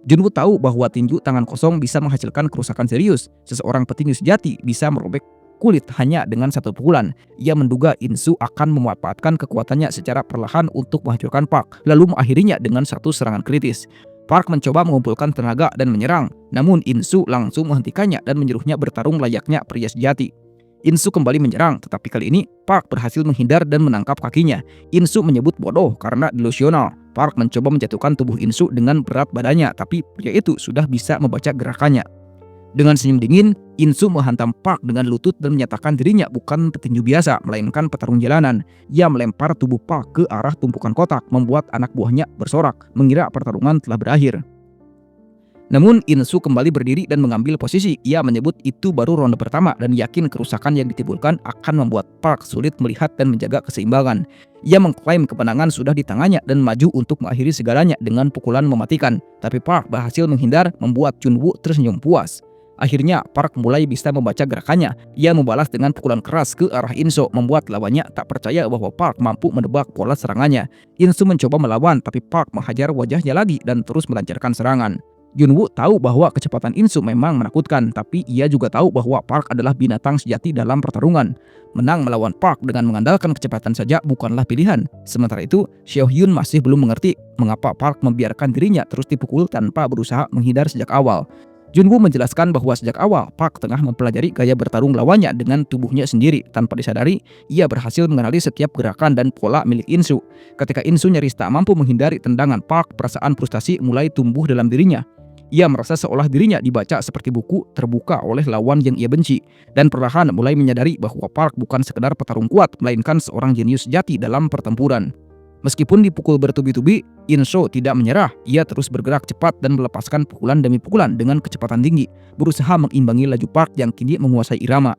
[SPEAKER 1] Junwoo tahu bahwa tinju tangan kosong bisa menghasilkan kerusakan serius. Seseorang petinju sejati bisa merobek kulit hanya dengan 1 pukulan. Ia menduga In-soo akan memanfaatkan kekuatannya secara perlahan untuk menghancurkan Park, lalu mengakhirinya dengan 1 serangan kritis. Park mencoba mengumpulkan tenaga dan menyerang, namun In-soo langsung menghentikannya dan menyuruhnya bertarung layaknya pria sejati. In-soo kembali menyerang, tetapi kali ini Park berhasil menghindar dan menangkap kakinya. In-soo menyebut bodoh karena delusional. Park mencoba menjatuhkan tubuh In-soo dengan berat badannya, tapi pria itu sudah bisa membaca gerakannya. Dengan senyum dingin, In-soo menghantam Park dengan lutut dan menyatakan dirinya bukan petinju biasa, melainkan petarung jalanan. Ia melempar tubuh Park ke arah tumpukan kotak, membuat anak buahnya bersorak, mengira pertarungan telah berakhir. Namun In-soo kembali berdiri dan mengambil posisi. Ia menyebut itu baru ronde pertama dan yakin kerusakan yang ditimbulkan akan membuat Park sulit melihat dan menjaga keseimbangan. Ia mengklaim kemenangan sudah di tangannya dan maju untuk mengakhiri segalanya dengan pukulan mematikan. Tapi Park berhasil menghindar, membuat Junwoo tersenyum puas. Akhirnya Park mulai bisa membaca gerakannya. Ia membalas dengan pukulan keras ke arah In-soo, membuat lawannya tak percaya bahwa Park mampu menebak pola serangannya. In-soo mencoba melawan, tapi Park menghajar wajahnya lagi dan terus melancarkan serangan. Junwoo tahu bahwa kecepatan In-soo memang menakutkan, tapi ia juga tahu bahwa Park adalah binatang sejati dalam pertarungan. Menang melawan Park dengan mengandalkan kecepatan saja bukanlah pilihan. Sementara itu, Seo-hyun masih belum mengerti mengapa Park membiarkan dirinya terus dipukul tanpa berusaha menghindar sejak awal. Junwoo menjelaskan bahwa sejak awal Park tengah mempelajari gaya bertarung lawannya dengan tubuhnya sendiri. Tanpa disadari, ia berhasil mengenali setiap gerakan dan pola milik In-soo. Ketika In-soo nyaris tak mampu menghindari tendangan Park, perasaan frustasi mulai tumbuh dalam dirinya. Ia merasa seolah dirinya dibaca seperti buku terbuka oleh lawan yang ia benci, dan perlahan mulai menyadari bahwa Park bukan sekedar petarung kuat, melainkan seorang jenius sejati dalam pertempuran. Meskipun dipukul bertubi-tubi, Inso tidak menyerah. Ia terus bergerak cepat dan melepaskan pukulan demi pukulan dengan kecepatan tinggi, berusaha mengimbangi laju Park yang kini menguasai irama.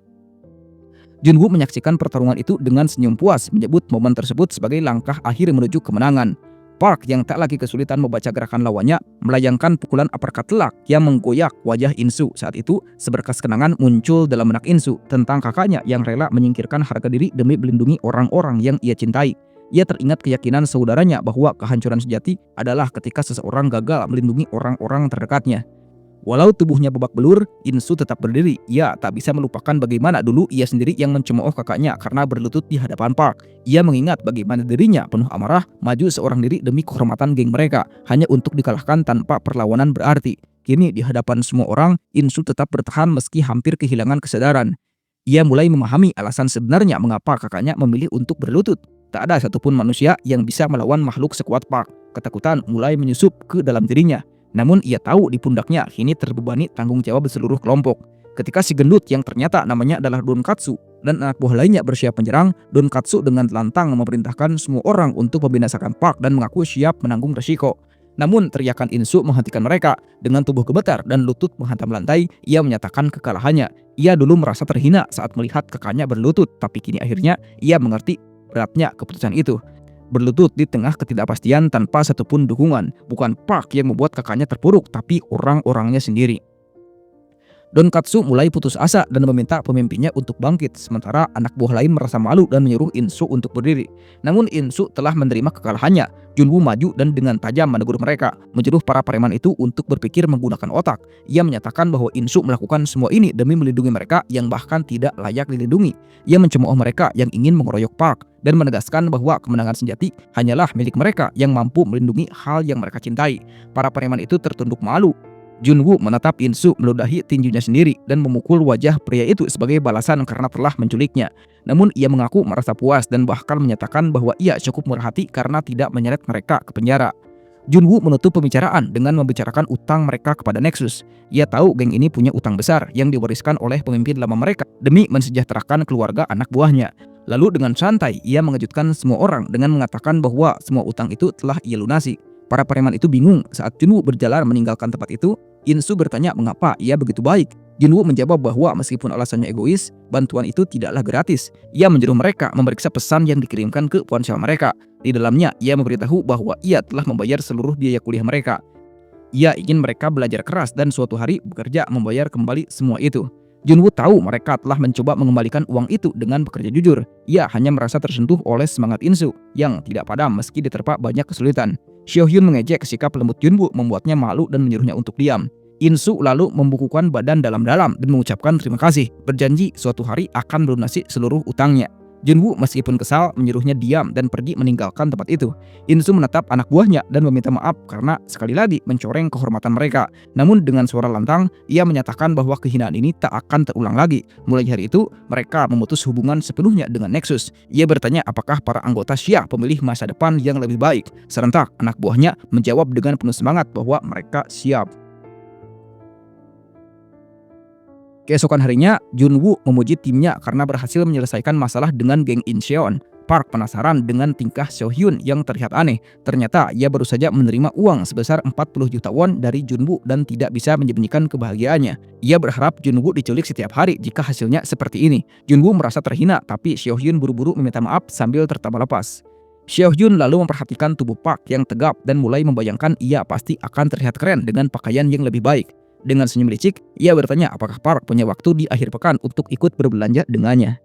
[SPEAKER 1] Junwoo menyaksikan pertarungan itu dengan senyum puas, menyebut momen tersebut sebagai langkah akhir menuju kemenangan. Park yang tak lagi kesulitan membaca gerakan lawannya, melayangkan pukulan uppercut telak yang menggoyak wajah Insu. Saat itu, seberkas kenangan muncul dalam benak Insu tentang kakaknya yang rela menyingkirkan harga diri demi melindungi orang-orang yang ia cintai. Ia teringat keyakinan saudaranya bahwa kehancuran sejati adalah ketika seseorang gagal melindungi orang-orang terdekatnya. Walau tubuhnya babak belur, Insu tetap berdiri. Ia tak bisa melupakan bagaimana dulu ia sendiri yang mencemooh kakaknya karena berlutut di hadapan Park. Ia mengingat bagaimana dirinya penuh amarah maju seorang diri demi kehormatan geng mereka, hanya untuk dikalahkan tanpa perlawanan berarti. Kini di hadapan semua orang, Insu tetap bertahan meski hampir kehilangan kesadaran. Ia mulai memahami alasan sebenarnya mengapa kakaknya memilih untuk berlutut. Tak ada satupun manusia yang bisa melawan makhluk sekuat Park. Ketakutan mulai menyusup ke dalam dirinya. Namun ia tahu di pundaknya kini terbebani tanggung jawab seluruh kelompok. Ketika si gendut yang ternyata namanya adalah Donkatsu dan anak buah lainnya bersiap menyerang, Donkatsu dengan lantang memerintahkan semua orang untuk membinasakan Park dan mengaku siap menanggung resiko. Namun teriakan Insu menghentikan mereka. Dengan tubuh gemetar dan lutut menghantam lantai, ia menyatakan kekalahannya. Ia dulu merasa terhina saat melihat kakaknya berlutut, tapi kini akhirnya ia mengerti beratnya keputusan itu. Berlutut di tengah ketidakpastian tanpa satupun dukungan. Bukan Park yang membuat kakaknya terpuruk, tapi orang-orangnya sendiri. Donkatsu mulai putus asa dan meminta pemimpinnya untuk bangkit, sementara anak buah lain merasa malu dan menyuruh Insu untuk berdiri. Namun Insu telah menerima kekalahannya. Junwoo maju dan dengan tajam menegur mereka, menyuruh para preman itu untuk berpikir menggunakan otak. Ia menyatakan bahwa Insu melakukan semua ini demi melindungi mereka yang bahkan tidak layak dilindungi. Ia mencemooh mereka yang ingin mengeroyok Park dan menegaskan bahwa kemenangan sejati hanyalah milik mereka yang mampu melindungi hal yang mereka cintai. Para preman itu tertunduk malu. Junwoo menatap Insu meludahi tinjunya sendiri dan memukul wajah pria itu sebagai balasan karena telah menculiknya. Namun ia mengaku merasa puas dan bahkan menyatakan bahwa ia cukup murah hati karena tidak menyeret mereka ke penjara. Junwoo menutup pembicaraan dengan membicarakan utang mereka kepada Nexus. Ia tahu geng ini punya utang besar yang diwariskan oleh pemimpin lama mereka demi mensejahterakan keluarga anak buahnya. Lalu dengan santai ia mengejutkan semua orang dengan mengatakan bahwa semua utang itu telah ia lunasi. Para preman itu bingung saat Junwoo berjalan meninggalkan tempat itu. Insu bertanya mengapa ia begitu baik. Junwoo menjawab bahwa meskipun alasannya egois, bantuan itu tidaklah gratis. Ia menyuruh mereka memeriksa pesan yang dikirimkan ke ponsel mereka. Di dalamnya, ia memberitahu bahwa ia telah membayar seluruh biaya kuliah mereka. Ia ingin mereka belajar keras dan suatu hari bekerja membayar kembali semua itu. Junwoo tahu mereka telah mencoba mengembalikan uang itu dengan bekerja jujur. Ia hanya merasa tersentuh oleh semangat Insu yang tidak padam meski diterpa banyak kesulitan. Seo-hyun mengejek sikap lembut Junwoo membuatnya malu dan menyuruhnya untuk diam. Insu lalu membukukan badan dalam-dalam dan mengucapkan terima kasih, berjanji suatu hari akan melunasi seluruh utangnya. Junwoo meskipun kesal menyuruhnya diam dan pergi meninggalkan tempat itu. Insu menatap anak buahnya dan meminta maaf karena sekali lagi mencoreng kehormatan mereka. Namun dengan suara lantang, ia menyatakan bahwa kehinaan ini tak akan terulang lagi. Mulai hari itu, mereka memutus hubungan sepenuhnya dengan Nexus. Ia bertanya apakah para anggota siap pemilih masa depan yang lebih baik. Serentak, anak buahnya menjawab dengan penuh semangat bahwa mereka siap. Keesokan harinya, Junwoo memuji timnya karena berhasil menyelesaikan masalah dengan geng Incheon. Park penasaran dengan tingkah Seo-hyun yang terlihat aneh. Ternyata ia baru saja menerima uang sebesar 40 juta won dari Junwoo dan tidak bisa menyembunyikan kebahagiaannya. Ia berharap Junwoo diculik setiap hari jika hasilnya seperti ini. Junwoo merasa terhina, tapi Seo-hyun buru-buru meminta maaf sambil tertawa lepas. Seo-hyun lalu memperhatikan tubuh Park yang tegap dan mulai membayangkan ia pasti akan terlihat keren dengan pakaian yang lebih baik. Dengan senyum licik, ia bertanya apakah Park punya waktu di akhir pekan untuk ikut berbelanja dengannya.